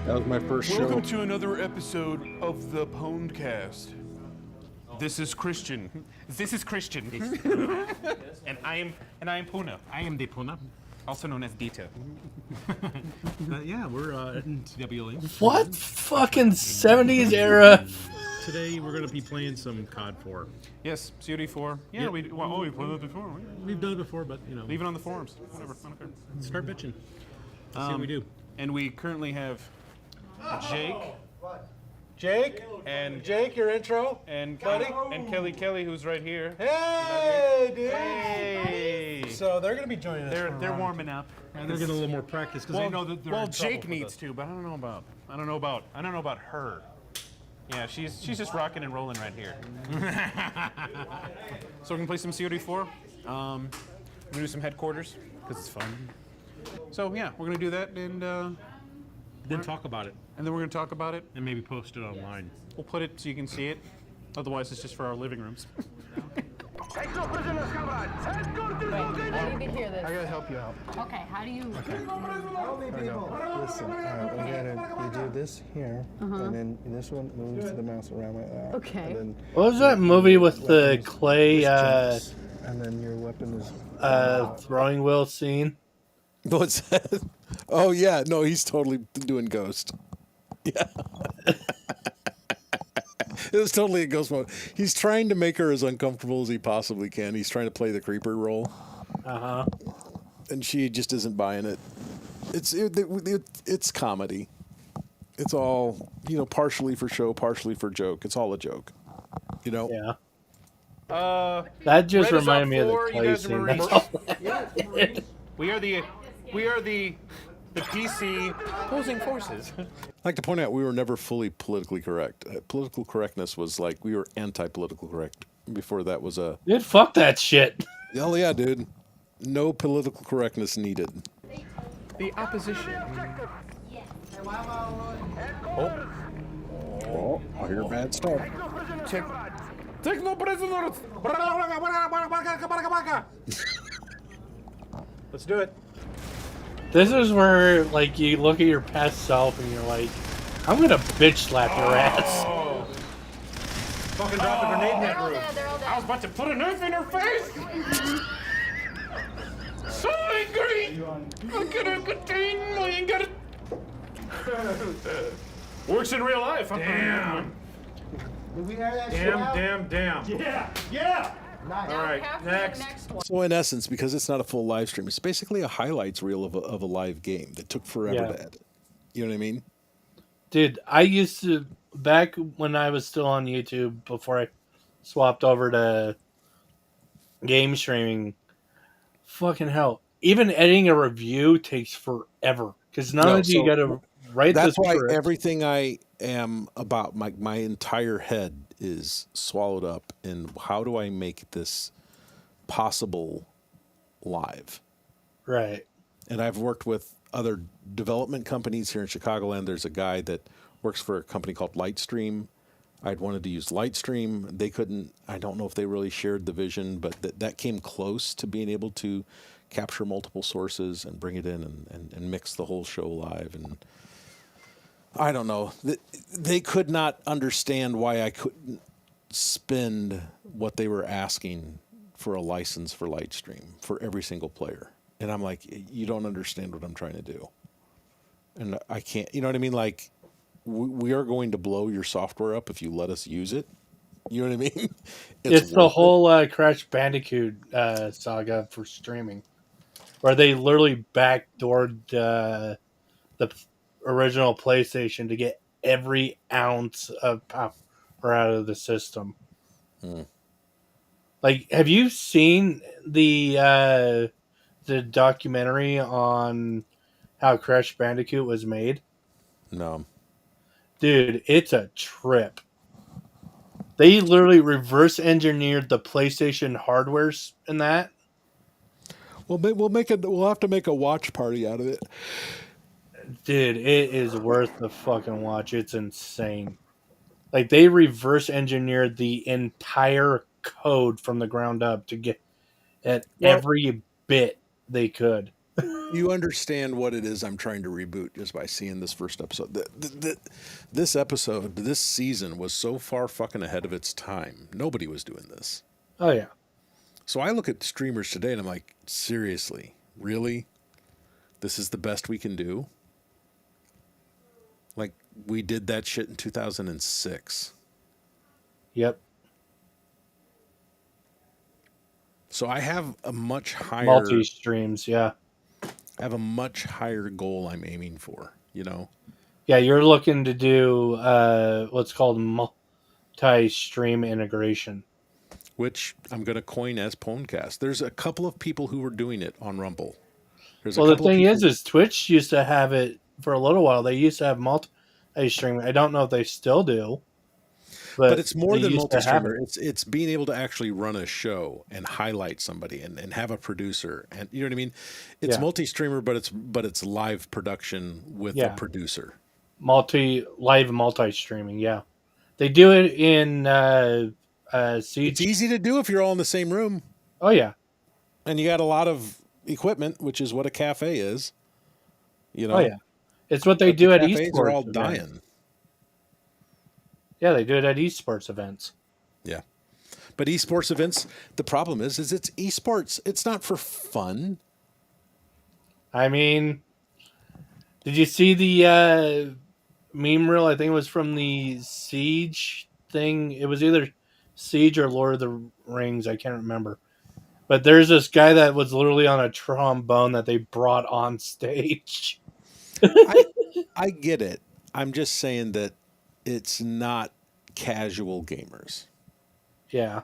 That was my first show. Welcome to another episode of the pwndcast. This is Christian. This is Christian. and I am Puna. I am the Puna. Also known as Dita. Yeah, we're in TWLE. What fucking 70s era? Today we're going to be playing some COD 4. Yes, COD4. Yeah, Yeah. we played that before. We've done it before, but you know. Leave it on the forums. Whatever. I don't care. Start bitching. See what we do. And we currently have Jake Jake? and Jake, your intro? and Kelly, who's right here. Hey, dude. Hey. So they're going to be joining us. They're warming up. And they're getting a little more practice because they know that they're Well, in trouble Jake with needs us. to, but I don't know about her. Yeah, she's just rocking and rolling right here. So we can play some COD4. We're gonna do some headquarters because it's fun. So yeah, we're gonna do that and Then talk about it then we're gonna talk about it. and maybe post it online. We'll put it so you can see it. Otherwise, it's just for our living rooms. I need to hear this. I gotta help you out. Okay, how do you? Listen, we do this here, and then this one moves the mouse around like that. Okay. And then What was that movie with the clay and then your weapon is. throwing wheel scene? What's that? Oh, yeah. No, he's totally doing Ghost. Yeah. It was totally a Ghost mode. He's trying to make her as uncomfortable as he possibly can. He's trying to play the creeper role. Uh-huh. And she just isn't buying it. It's comedy. It's all, partially for show, partially for joke. It's all a joke. Yeah. Uh, That just Red is reminded up me of the 4, you clay guys are scene. Marines. That's all. we are the PC opposing forces. I'd like to point out we were never fully politically correct. Political correctness was like we were anti-political correct. Before that was a... Dude, fuck that shit. Hell yeah, dude. No political correctness needed. The opposition. Oh, I hear bad stuff. Take no prisoners. Let's do it. This is where, like, you look at your past self and you're like, I'm gonna bitch slap your ass. Fucking drop a grenade in They're that all room. dead. They're all I was dead. about to put a knife in her face. So angry. I couldn't contain my anger. Works in real life. Damn. Did we air that shit out? Damn. Yeah. Now All right, we have to do next. the next one. So in essence, because it's not a full live stream, it's basically a highlights reel of a live game that took forever Yeah. to edit. You know what I mean? Dude, I used to, back when I was still on YouTube before I swapped over to game streaming, fucking hell. Even editing a review takes forever. Because not No, only do you so got to write That's this why script, everything I am about, my entire head is swallowed up in how do I make this possible live? right. And I've worked with other development companies here in Chicagoland. There's a guy that works for a company called Lightstream. I'd wanted to use Lightstream. They couldn't, I don't know if they really shared the vision, but that came close to being able to capture multiple sources and bring it in and mix the whole show live. And I don't know. They could not understand why I couldn't spend what they were asking for a license for Lightstream for every single player. And I'm like, you don't understand what I'm trying to do. And I can't, you know what I mean? Like, we are going to blow your software up if you let us use it. You know what I mean? It's the worth it. whole Crash Bandicoot saga for streaming, where they literally backdoored the original PlayStation to get every ounce of power out of the system. Like, have you seen the documentary on how Crash Bandicoot was made? No. Dude, it's a trip. They literally reverse engineered the PlayStation hardwares in that. Well, we'll have to make a watch party out of it. Dude, it is worth the fucking watch. It's insane. Like, they reverse engineered the entire code from the ground up to get at Well- every bit they could. You understand what it is I'm trying to reboot just by seeing this first episode. This episode, this season was so far fucking ahead of its time. Nobody was doing this. Oh, yeah. So I look at streamers today and I'm like, seriously, really? This is the best we can do? Like, we did that shit in 2006. Yep. So I have a much higher Multi streams, yeah. I have a much higher goal I'm aiming for, you know? Yeah, you're looking to do what's called multi-stream integration. Which I'm going to coin as pwndcast. There's a couple of people who were doing it on Rumble. There's Well, a the couple of thing people- is Twitch used to have it for a little while. They used to have multi-stream. I don't know if they still do. but it's more they than used to have multi-streamer. It's being able to actually run a show and highlight somebody and have a producer. And you know what I mean? It's Yeah. multi-streamer, but it's live production with Yeah. a producer. live multi-streaming. Yeah, they do it in Siege. It's easy to do if you're all in the same room Oh yeah, and you got a lot of equipment, which is what a cafe is. You know? oh yeah. It's what they But do the at cafes esports. are all events. dying. Yeah, they do it at esports events. Yeah. But esports events, the problem is it's esports. It's not for fun. I mean, did you see the meme reel? I think it was from the Siege thing. It was either Siege or Lord of the Rings. I can't remember. But there's this guy that was literally on a trombone that they brought on stage. I get it. I'm just saying that it's not casual gamers. Yeah.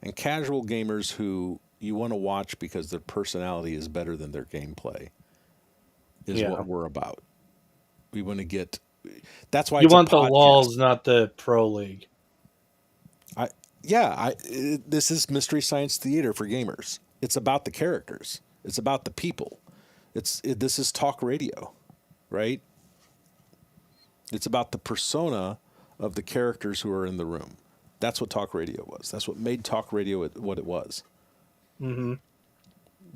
And casual gamers who you want to watch because their personality is better than their gameplay is Yeah. what we're about. We want to get. That's why You it's a want the podcast. lulls, not the pro league. This is Mystery Science Theater for gamers. It's about the characters. It's about the people. This is talk radio, right? It's about the persona of the characters who are in the room. That's what talk radio was. That's what made talk radio what it was. Mm-hmm.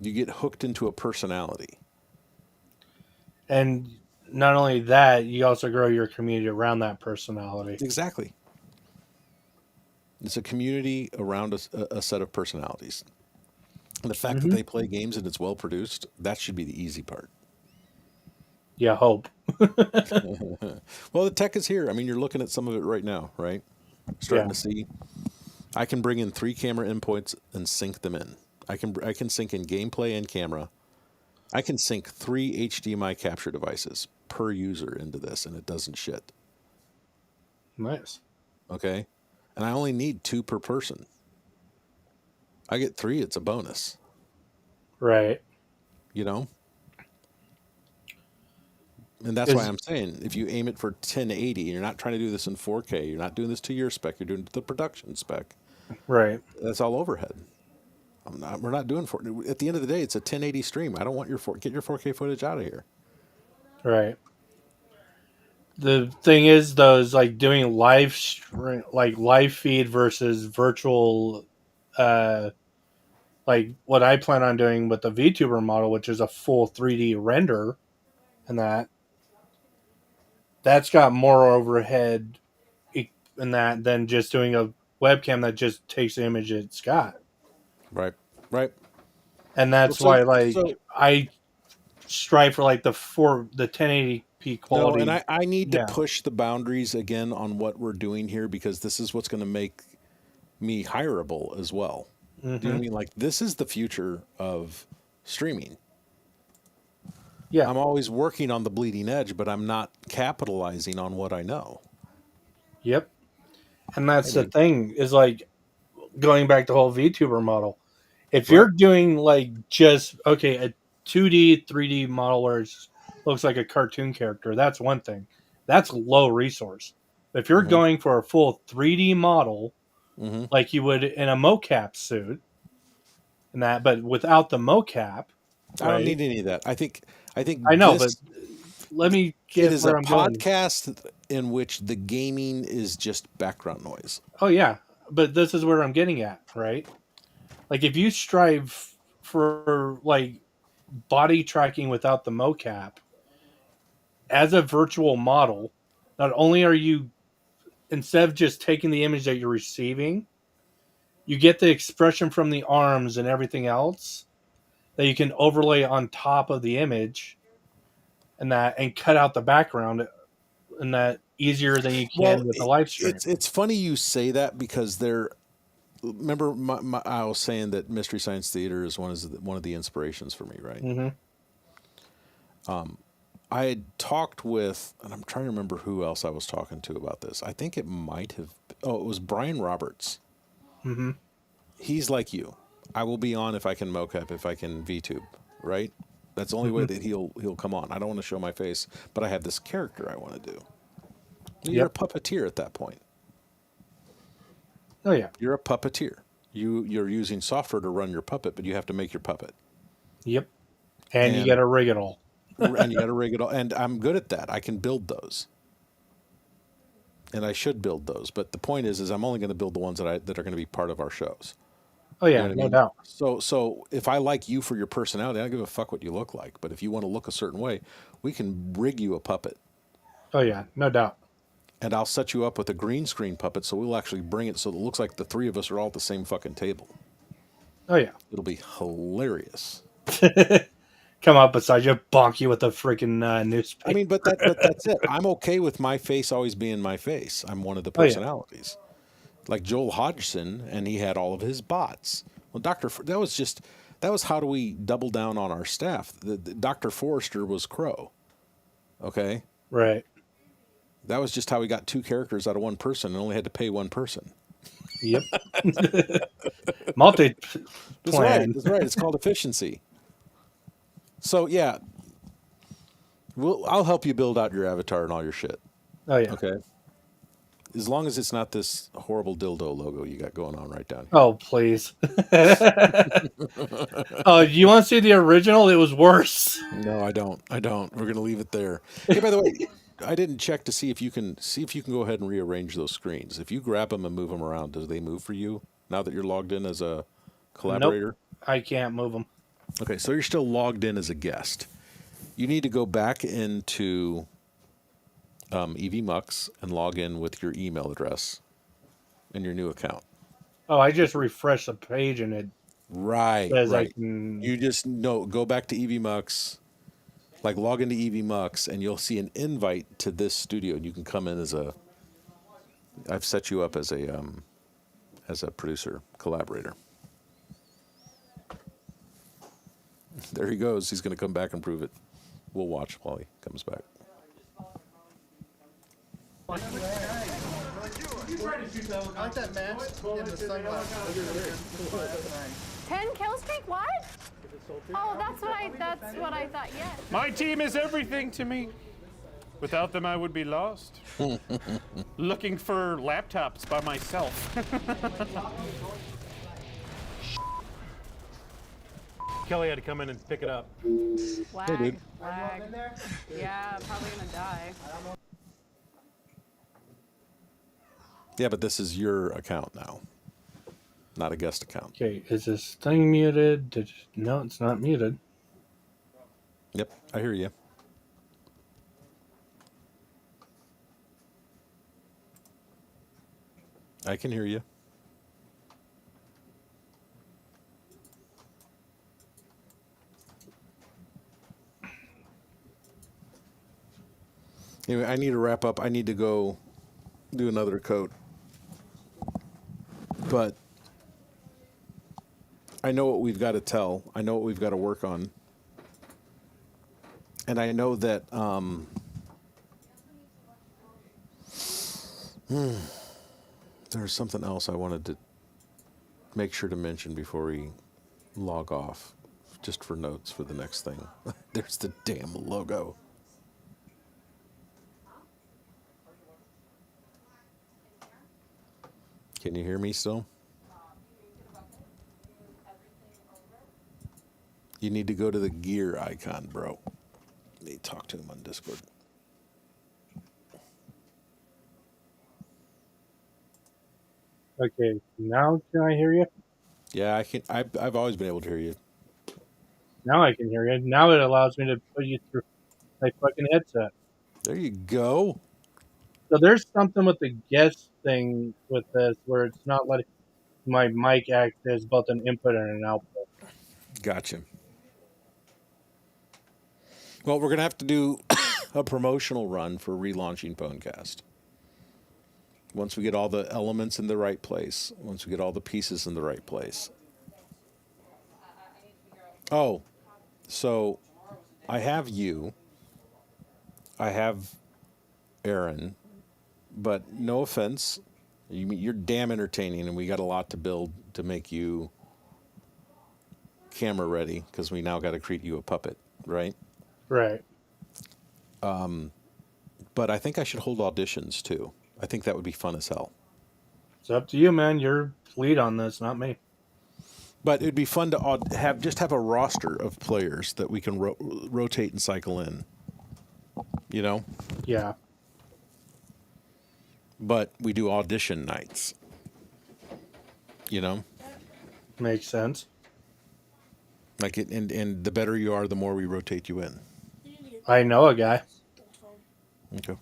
You get hooked into a personality. And not only that, you also grow your community around that personality. Exactly. It's a community around a set of personalities. And the fact that they play games and it's well produced, that should be the easy part. Yeah, hope. Well, the tech is here. I mean, you're looking at some of it right now, right? Starting to see. I can bring in 3 camera endpoints and sync them in. I can sync in gameplay and camera. I can sync 3 HDMI capture devices per user into this, and it doesn't shit. Nice. Okay? And I only need 2 per person. I get 3, it's a bonus. Right. You know? And that's why I'm saying, if you aim it for 1080, and you're not trying to do this in 4K, you're not doing this to your spec, you're doing it to the production spec. Right. That's all overhead. We're not doing at the end of the day, it's a 1080 stream. I don't want get your 4K footage out of here. Right. The thing is, though, is like doing live feed versus virtual, like what I plan on doing with the VTuber model, which is a full 3D render, and that's got more overhead in that than just doing a webcam that just takes the image it's got. Right. Right. And that's why, I strive for like the 1080p quality. No, and I need to push the boundaries again on what we're doing here, because this is what's going to make me hireable as well. Do you know what I mean? Like, this is the future of streaming. Yeah. I'm always working on the bleeding edge, but I'm not capitalizing on what I know. Yep. And that's the thing, is like going back to the whole VTuber model. If you're doing like just, a 2D, 3D model where it looks like a cartoon character, that's one thing. That's low resource. But if you're going for a full 3D model, like you would in a mocap suit, and that, but without the mocap, I don't need any of that. I think I know, but let me get it is where a I'm going. podcast in which the gaming is just background noise. Oh yeah, but this is where I'm getting at, right? Like if you strive for like body tracking without the mocap as a virtual model, not only are you, instead of just taking the image that you're receiving, you get the expression from the arms and everything else that you can overlay on top of the image, and cut out the background, and that easier than you can with the live stream. It's funny you say that, because remember I was saying that Mystery Science Theater is one of the inspirations for me, right? I had talked with, and I'm trying to remember who else I was talking to about this. I think it might have, it was Brian Roberts. He's like you. I will be on if I can mocap, if I can VTube, right? That's the only way that he'll come on. I don't want to show my face, but I have this character I want to do. You're a puppeteer at that point. Oh yeah, you're a puppeteer. You're using software to run your puppet, but you have to make your puppet. Yep, and you got to rig it all. And you got to rig it all. And I'm good at that. I can build those, and I should build those. But the point is I'm only going to build the ones that are going to be part of our shows. Oh yeah, you know no doubt. So if I like you for your personality, I don't give a fuck what you look like. But if you want to look a certain way, we can rig you a puppet. Oh yeah, no doubt. And I'll set you up with a green screen puppet, so we'll actually bring it so it looks like the 3 of us are all at the same fucking table. Oh yeah, it'll be hilarious. Come up beside you, bonk you with a freaking newspaper. I mean, but that's it. I'm okay with my face always being my face. I'm one of the personalities. Like Joel Hodgson, and he had all of his bots. Well, that was how do we double down on our staff? Dr. Forrester was Crow. Okay? Right. That was just how we got 2 characters out of one person and only had to pay one person. Yep. Multi-plan. That's right. It's called efficiency. So, yeah. I'll help you build out your avatar and all your shit. Oh, yeah. Okay? As long as it's not this horrible dildo logo you got going on right down here. Oh, please. Oh, you want to see the original? It was worse. No, I don't. We're gonna leave it there. Hey, by the way, I didn't check to see if you can go ahead and rearrange those screens. If you grab them and move them around, do they move for you now that you're logged in as a collaborator? Nope, I can't move them. Okay, so you're still logged in as a guest. You need to go back into EVMux and log in with your email address and your new account. Oh, I just refreshed the page and it Right, says right. I can. You just go back to EVMux, like log into EVMux, and you'll see an invite to this studio, and you can come in as a. I've set you up as a producer collaborator. There he goes. He's going to come back and prove it. We'll watch while he comes back. I like that match in the sunglasses. 10 kill streak? What? Oh, that's what I thought. Yeah. My team is everything to me. Without them, I would be lost. Looking for laptops by myself. Kelly had to come in and pick it up. Lag. dude. Lag. Yeah, probably gonna die. Yeah, but this is your account now, not a guest account. Okay, is this thing muted? No, it's not muted. Yep, I hear you. I can hear you. Anyway, I need to wrap up. I need to go do another coat. But I know what we've got to tell. I know what we've got to work on. And I know that there's something else I wanted to make sure to mention before we log off, just for notes for the next thing. There's the damn logo. Can you hear me still? You need to go to the gear icon, bro. Let me talk to him on Discord. Okay, now can I hear you? Yeah, I can. I've always been able to hear you. Now I can hear you. Now it allows me to put you through my fucking headset. There you go. So there's something with the guest thing with this where it's not letting my mic act as both an input and an output. Gotcha. Well, we're gonna have to do a promotional run for relaunching Pwnecast. Once we get all the elements in the right place, once we get all the pieces in the right place. Oh, so I have you. I have Aaron, but no offense, you're damn entertaining, and we got a lot to build to make you camera ready because we now got to create you a puppet, right? Right. But I think I should hold auditions too. I think that would be fun as hell. It's up to you, man. You're lead on this, not me. But it'd be fun to have a roster of players that we can rotate and cycle in. You know? Yeah. But we do audition nights. You know? Makes sense. Like it, and the better you are, the more we rotate you in. I know a guy. Okay.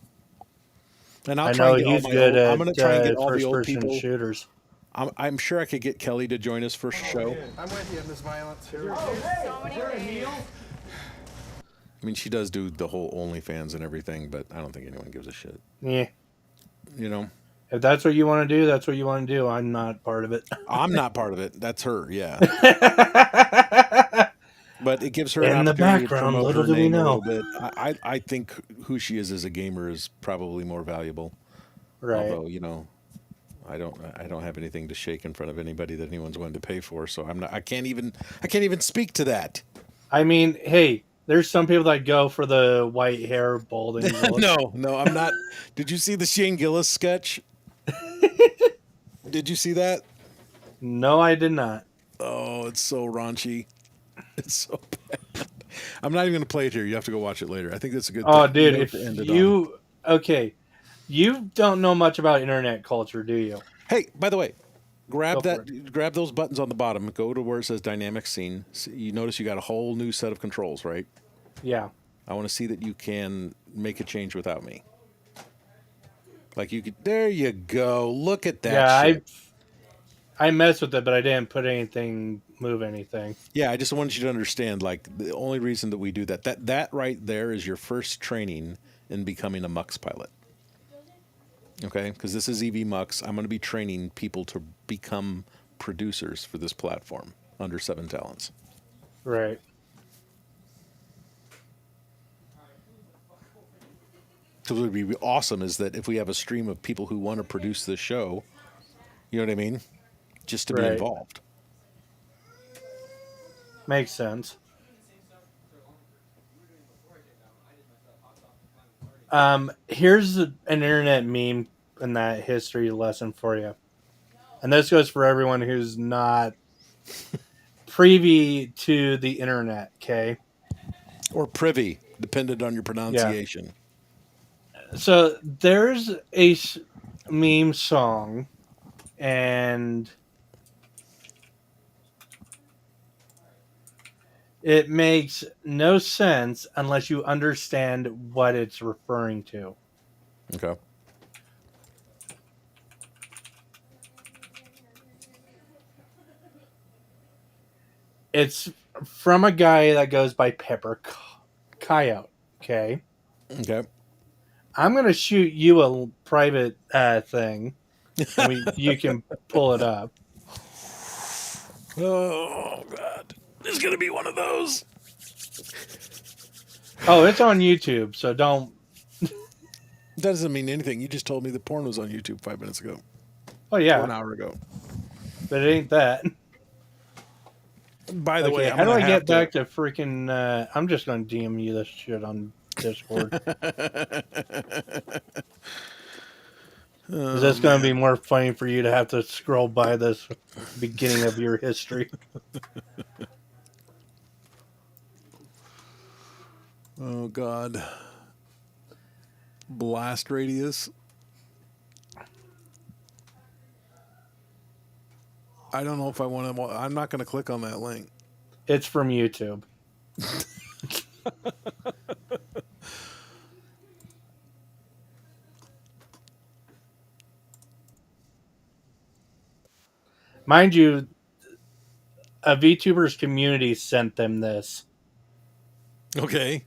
And I'll I try know and get he's all my good I'm going to try and at get all the old first-person people. shooters. I'm sure I could get Kelly to join us for a show. I'm with you in this violence here. So many days. I mean, she does do the whole OnlyFans and everything, but I don't think anyone gives a shit. Yeah. You know? If that's what you want to do, that's what you want to do. I'm not part of it. I'm not part of it. That's her, yeah. But it gives her In an the opportunity background, to promote little her do we name a know. little bit. I think who she is as a gamer is probably more valuable. Right. Although, you know, I don't have anything to shake in front of anybody that anyone's willing to pay for, so I can't even speak to that. I mean, hey, there's some people that go for the white hair balding look. No, I'm not. Did you see the Shane Gillis sketch? Did you see that? No, I did not. Oh, it's so raunchy. It's so bad. I'm not even going to play it here. You have to go watch it later. I think that's a good Oh, thing. dude, note if to end it on. you okay, you don't know much about internet culture, do you? Hey, by the way, grab Go for grab those buttons on the bottom. Go to where it says dynamic scene. You notice you got a whole new set of controls, right? Yeah. I want to see that you can make a change without me. Like you could. There you go. Look at that. Yeah, shit. I messed with it, but I didn't move anything. Yeah, I just wanted you to understand. Like the only reason that we do that right there is your first training in becoming a MUX pilot. Okay, because this is EV MUX. I'm going to be training people to become producers for this platform under 7 Talents. Right. So what would be awesome is that if we have a stream of people who want to produce this show, you know what I mean? Just to be Right. involved. Makes sense. Here's an internet meme and that history lesson for you. And this goes for everyone who's not privy to the internet, okay? Or privy, dependent on your pronunciation. So there's a meme song, and it makes no sense unless you understand what it's referring to. Okay. It's from a guy that goes by Pepper Coyote, okay? Okay. I'm going to shoot you a private thing, and you can pull it up. Oh, God. There's going to be one of those. Oh, it's on YouTube, so don't... That doesn't mean anything. You just told me the porn was on YouTube 5 minutes ago. Oh, yeah. Or an hour ago. But it ain't that. By the way, how do I get back to freaking... I'm just going to DM you this shit on Discord. Is this going to be more funny for you to have to scroll by this beginning of your history? Oh, God. Blast radius. I don't know if I want to. I'm not going to click on that link. It's from YouTube. Mind you, a VTubers community sent them this. Okay.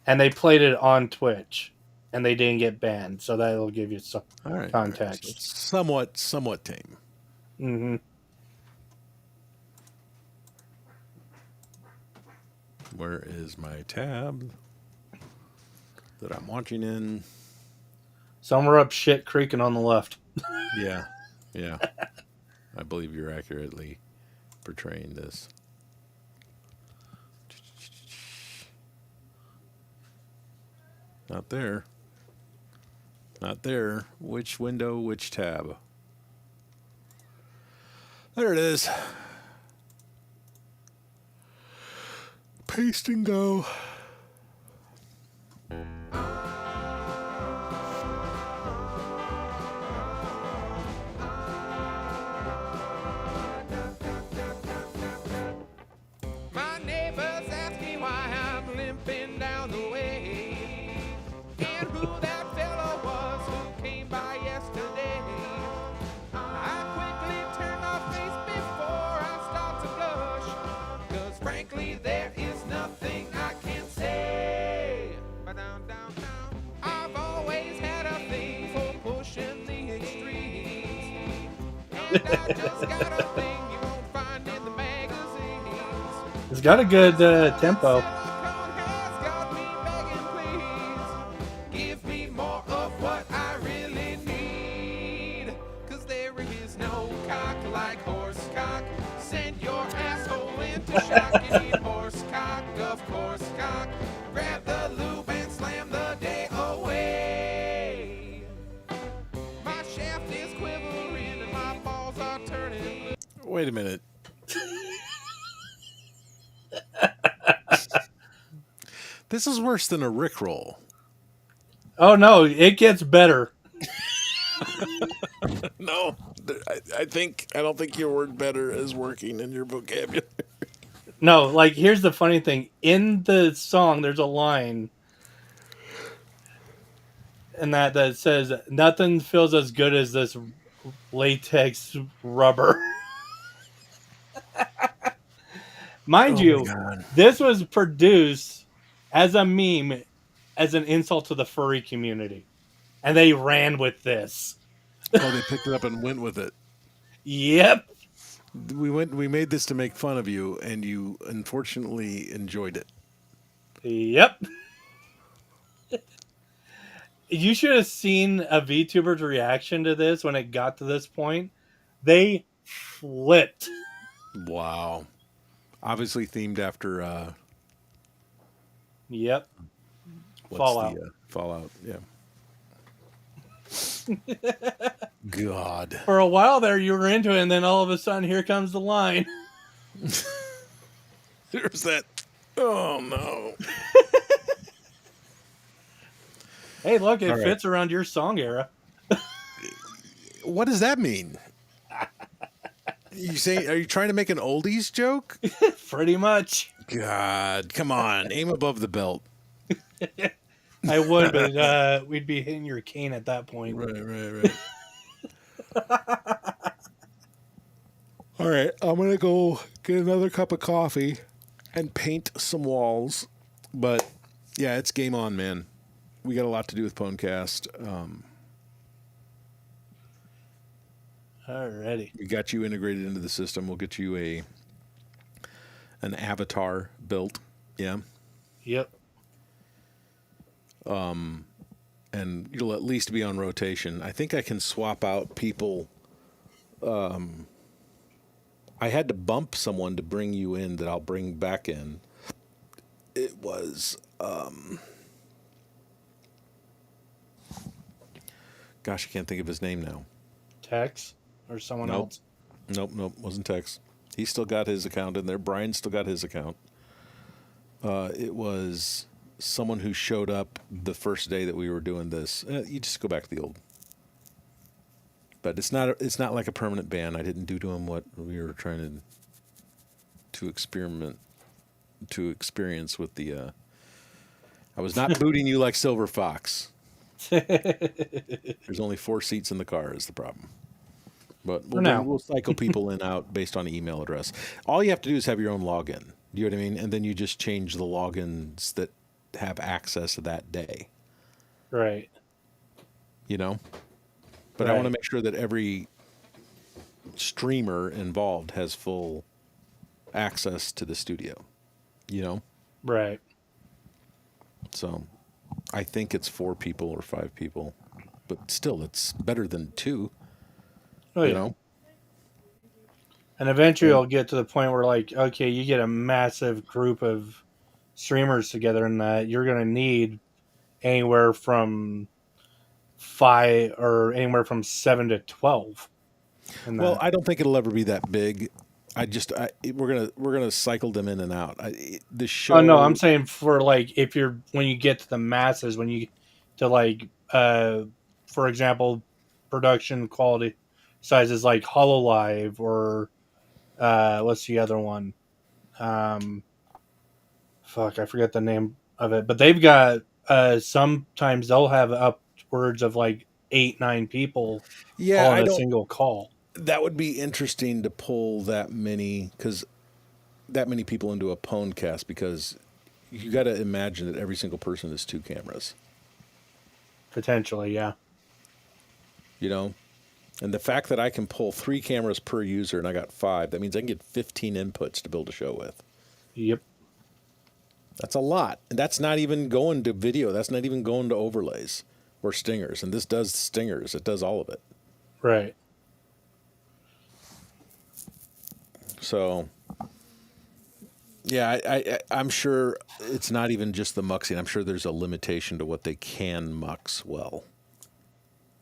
And they played it on Twitch. And they didn't get banned. So that'll give you some context. All right. So somewhat tame. Mm-hmm. Where is my tab that I'm watching in? Somewhere up shit creaking on the left. Yeah. Yeah. I believe you're accurately portraying this. Not there. Not there. Which window, which tab? There it is. Paste and go. My neighbors ask me why I'm limping down the way, and who that fellow was who came by yesterday. I quickly turn my face before I start to blush, 'cause frankly there is nothing I can say. I've always had a thing for pushing the extremes, and I just got a thing you won't find in the magazines. It's got a good tempo. Give me more of what I really need, 'cause there is no cock like horse cock. Send your asshole into shock. You need horse cock, of course cock. Grab the lube and slam the day away. My Wait a minute. This is worse than a Rickroll. Oh no, it gets better. No, I don't think your word "better" is working in your vocabulary. No, like here's the funny thing. In the song, there's a line, and that says, "Nothing feels as good as this latex rubber." Mind you, this was produced as a meme, as an insult to the furry community, and they ran with this. Oh, they picked it up and went with it. Yep. We made this to make fun of you, and you unfortunately enjoyed it. Yep. You should have seen a VTuber's reaction to this when it got to this point. They flipped. Wow. Obviously themed after Yep. what's Fallout. the Fallout, yeah. God. For a while there, you were into it, and then all of a sudden, here comes the line. There's that. Oh, no. Hey, look, it All right. fits around your song era. What does that mean? Are you trying to make an oldies joke? Pretty much. God, come on. Aim above the belt. I would, but we'd be hitting your cane at that point. Right. All right, I'm going to go get another cup of coffee and paint some walls. But, yeah, it's game on, man. We got a lot to do with Pwnecast. Alrighty. We got you integrated into the system. We'll get you an avatar built. Yeah. Yep. And you'll at least be on rotation. I think I can swap out people. I had to bump someone to bring you in that I'll bring back in. It was, gosh, I can't think of his name now. Tex or someone Nope. else. Nope, wasn't Tex. He still got his account in there. Brian still got his account. It was someone who showed up the first day that we were doing this. You just go back to the old. But it's not like a permanent ban. I didn't do to him what we were trying to experience with the. I was not booting you like Silver Fox. There's only 4 seats in the car is the problem. But we'll cycle people in out based on email address. All you have to do is have your own login. Do you know what I mean? And then you just change the logins that have access that day. Right. You know? But I want to make sure that every streamer involved has full access to the studio. You know? Right. So I think it's 4 people or 5 people. But still, it's better than 2. Oh, you yeah. know? And eventually you'll get to the point where, like, okay, you get a massive group of streamers together, and that you're going to need anywhere from 5 or anywhere from 7 to 12. Well, I don't think it'll ever be that big. We're gonna cycle them in and out. The show. Oh no, I'm saying for like when you get to the masses, when you to like for example, production quality sizes like HoloLive or what's the other one? Fuck, I forget the name of it, but they've got sometimes they'll have upwards of like 8-9 people on a single call. That would be interesting to pull that many people into a Pwnecast, because you got to imagine that every single person has 2 cameras. Potentially, yeah. You know, and the fact that I can pull 3 cameras per user and I got 5, that means I can get 15 inputs to build a show with. Yep. That's a lot. And that's not even going to video. That's not even going to overlays or stingers. And this does stingers. It does all of it. Right. So, yeah, I'm sure it's not even just the muxing. I'm sure there's a limitation to what they can mux well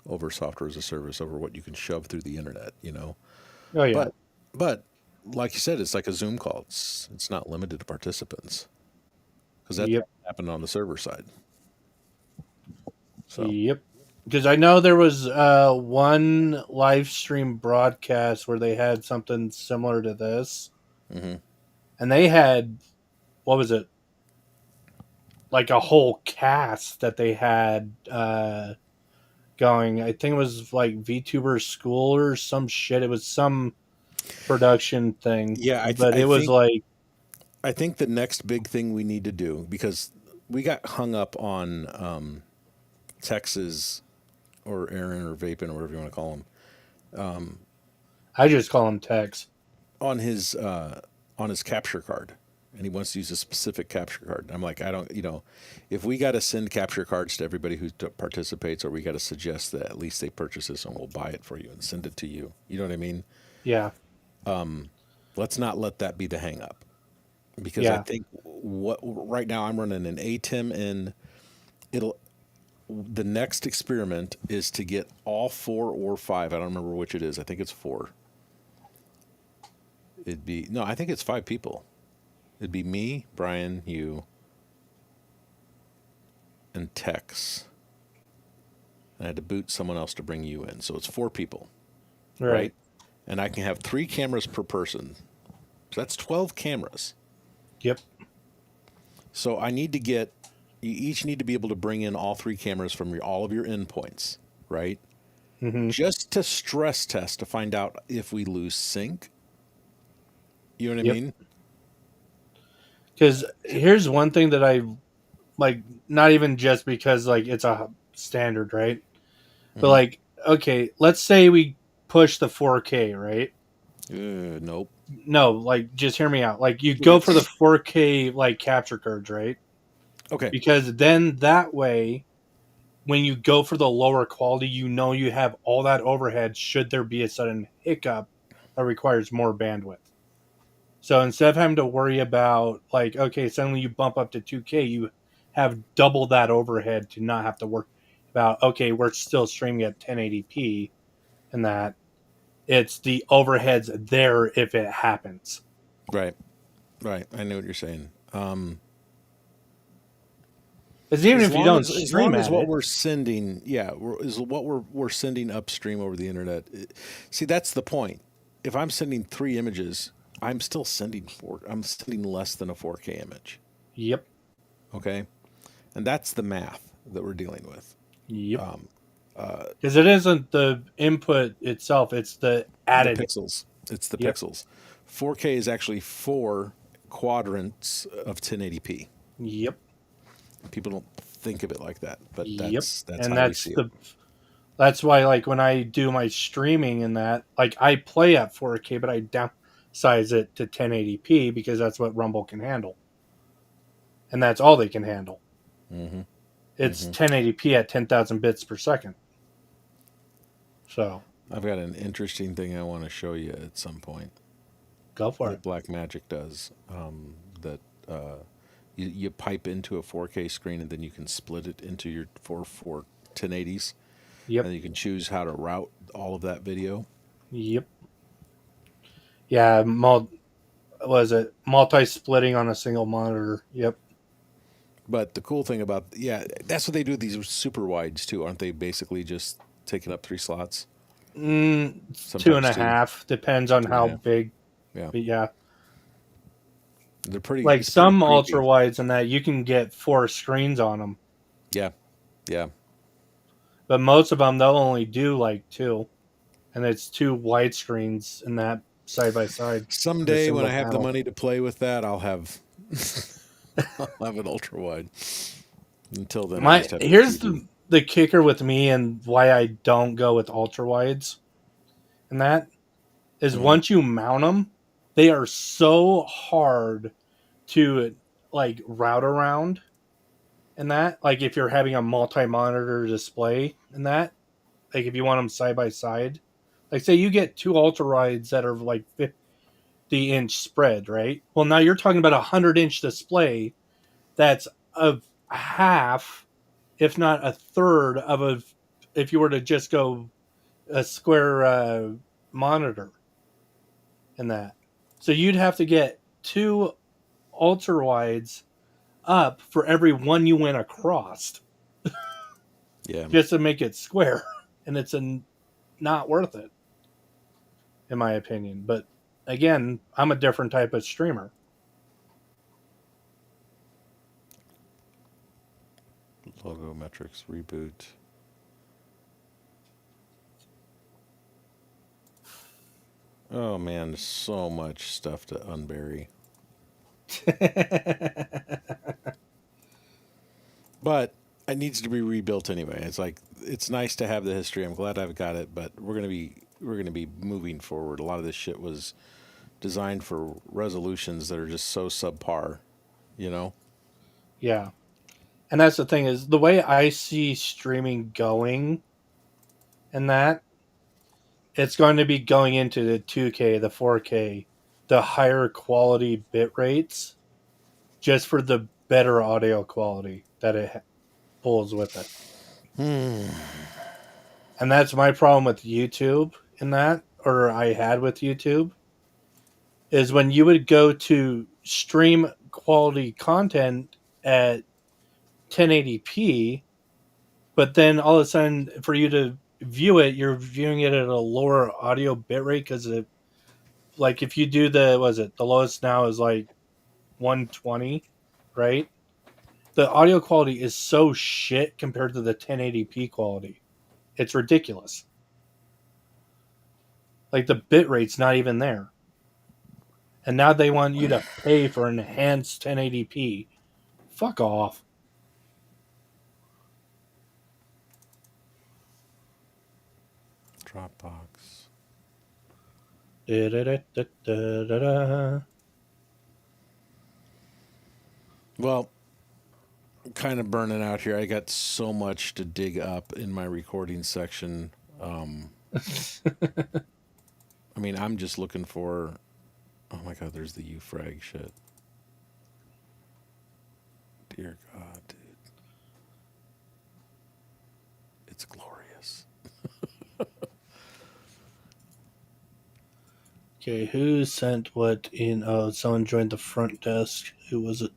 over software as a service, over what you can shove through the internet, you know. Oh, yeah. But But like you said, it's like a Zoom call. It's not limited to participants because that Yep. happened on the server side. So Yep. Because I know there was one live stream broadcast where they had something similar to this, hmm and they had, what was it, like a whole cast that they had going. I think it was like VTuber School or some shit. It was some production thing, yeah, but it was like, I think the next big thing we need to do, because we got hung up on Texas or Aaron or Vapin or whatever you want to call him, I just call them Tex. on his capture card, and he wants to use a specific capture card. I'm like, I don't, if we got to send capture cards to everybody who participates, or we got to suggest that at least they purchase this and we'll buy it for you and send it to you. You know what I mean? Yeah. Let's not let that be the hang up, because I Yeah. think what right now I'm running an ATEM, and the next experiment is to get all 4 or 5. I don't remember which it is. I think it's 4. I think it's 5 people. It'd be me, Brian, you, and Tex. And I had to boot someone else to bring you in. So it's 4 people, Right. And I can have 3 cameras per person. So that's 12 cameras. Yep. So you each need to be able to bring in all 3 cameras from all of your endpoints, right? Mm-hmm. Just to stress test to find out if we lose sync. You know what I mean? Because here's one thing that I like, not even just because like it's a standard, right? But like, okay, let's say we push the 4K, right? Nope. No, like just hear me out. Like you go for the 4K like capture cards, right? Okay. Because then that way, when you go for the lower quality, you have all that overhead should there be a sudden hiccup that requires more bandwidth. So instead of having to worry about like, okay, suddenly you bump up to 2K, you have double that overhead to not have to worry about, okay, we're still streaming at 1080p, and that it's the overheads there if it happens. Right. I know what you're saying. Because even if you don't as stream long as at what it, we're sending, is what we're sending upstream over the internet. See, that's the point. If I'm sending 3 images, I'm still sending 4. I'm sending less than a 4K image. yep, Okay, and that's the math that we're dealing with. yep. Because it isn't the input itself; it's the added The pixels. It's the Yep. pixels. 4K is actually 4 quadrants of 1080p. Yep. People don't think of it like that, but Yep. that's And how we see it. that's why like when I do my streaming and that, like I play at 4K, but I downsize it to 1080p because that's what Rumble can handle. And that's all they can handle. Mm-hmm. It's 1080p at 10,000 bits per second. So I've got an interesting thing I want to show you at some point. go for That it. Black Magic does. That you pipe into a 4K screen, and then you can split it into your 1080s. Yep. And you can choose how to route all of that video. Yep. Yeah, multi-splitting on a single monitor. Yep. But the cool thing about that's what they do with these super wides too, aren't they? Basically, just taking up 3 slots. Two Sometimes and a half depends on how big. Yeah, But yeah, they're pretty. like it's some pretty creepy. ultra wides and that you can get 4 screens on them, Yeah. but most of them they'll only do like 2, and it's 2 wide screens in that side by side. Someday when single I have the panel. money to play with that, I'll have an ultra wide. Until then, I just have Here's TV. the kicker with me and why I don't go with ultra wides, and that is once you mount them, they are so hard to like route around, and that like if you're having a multi-monitor display and that, like if you want them side by side, like say you get 2 ultra wides that are like 50-inch spread, right? Well, now you're talking about a 100-inch display that's a half, if not a third of if you were to just go a square monitor. in that. So you'd have to get 2 ultra wides up for every one you went across Yeah. just to make it square. And it's not worth it, in my opinion. But again, I'm a different type of streamer. Logo metrics reboot. Oh man, there's so much stuff to unbury. But it needs to be rebuilt anyway. It's like it's nice to have the history. I'm glad I've got it, but we're gonna be moving forward. A lot of this shit was designed for resolutions that are just so subpar, you know? Yeah. And that's the thing is the way I see streaming going and that it's going to be going into the 2K, the 4K, the higher quality bit rates just for the better audio quality that it pulls with it. And that's my problem with YouTube in that, or I had with YouTube, is when you would go to stream quality content at 1080p, but then all of a sudden for you to view it, you're viewing it at a lower audio bitrate because of like if you do the lowest now is like 120, right? The audio quality is so shit compared to the 1080p quality. It's ridiculous. Like the bit rate's not even there. And now they want you to pay for enhanced 1080p. Fuck off. Dropbox. Da-da-da-da-da-da. Well, I'm kind of burning out here. I got so much to dig up in my recording section. I mean, I'm just looking for. Oh my God, there's the UFrag shit. Dear God, dude. It's glorious. Okay, who sent what in? Oh, someone joined the front desk. Who was it?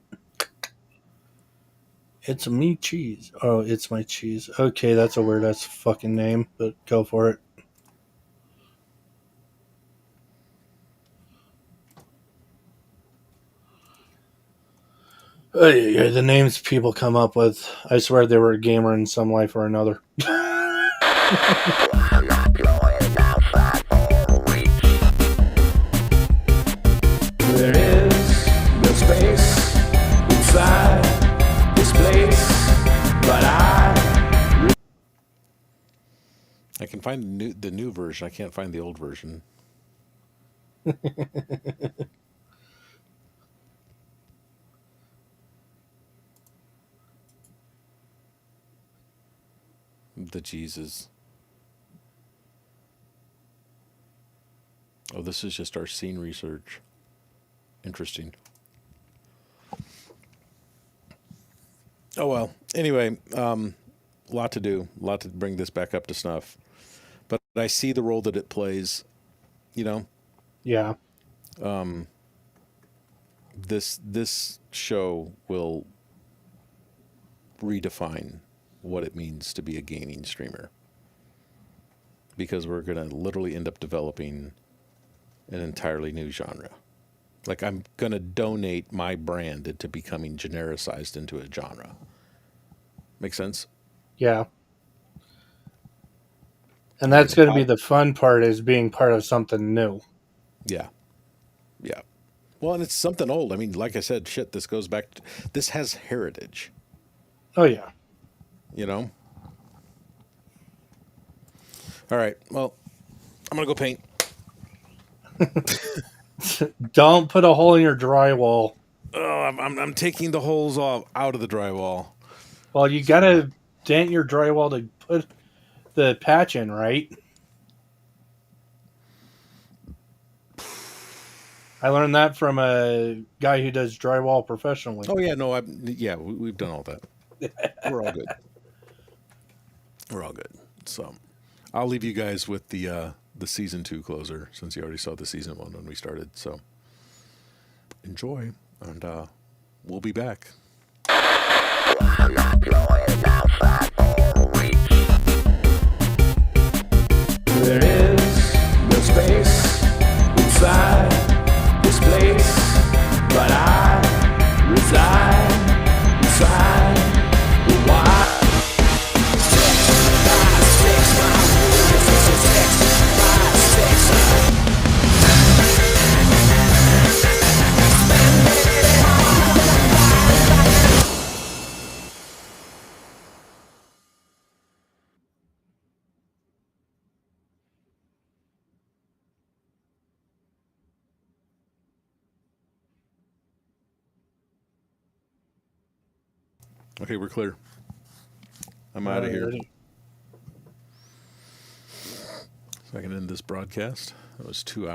It's me, cheese. Oh, it's my cheese. Okay, that's a weird ass fucking name, but go for it. Oh, yeah, the names people come up with. I swear they were a gamer in some life or another. There is no space inside this place, but I can find the new version. I can't find the old version. The Jesus. Oh, this is just our scene research. Interesting. Oh well. Anyway, lot to do. A lot to bring this back up to snuff. But I see the role that it plays. You know. Yeah. This show will redefine what it means to be a gaming streamer. Because we're going to literally end up developing an entirely new genre. Like I'm going to donate my brand into becoming genericized into a genre. Make sense? Yeah. And that's going to be the fun part is being part of something new. Yeah. Yeah. Well, and it's something old. I mean, like I said, shit, this goes back to, this has heritage. Oh, yeah. You know? All right. Well, I'm going to go paint. Don't put a hole in your drywall. Oh, I'm taking the holes out of the drywall. Well, you got to dent your drywall to put the patch in, right? I learned that from a guy who does drywall professionally. Oh, yeah. No, we've done all that. We're all good. We're all good. So I'll leave you guys with the the season 2 closer, since you already saw the season 1 when we started. So enjoy, and we'll be back. There is no space inside this place, but I reside inside the wild. Okay, we're clear. I'm out of here. So I can end this broadcast. That was 2 hours.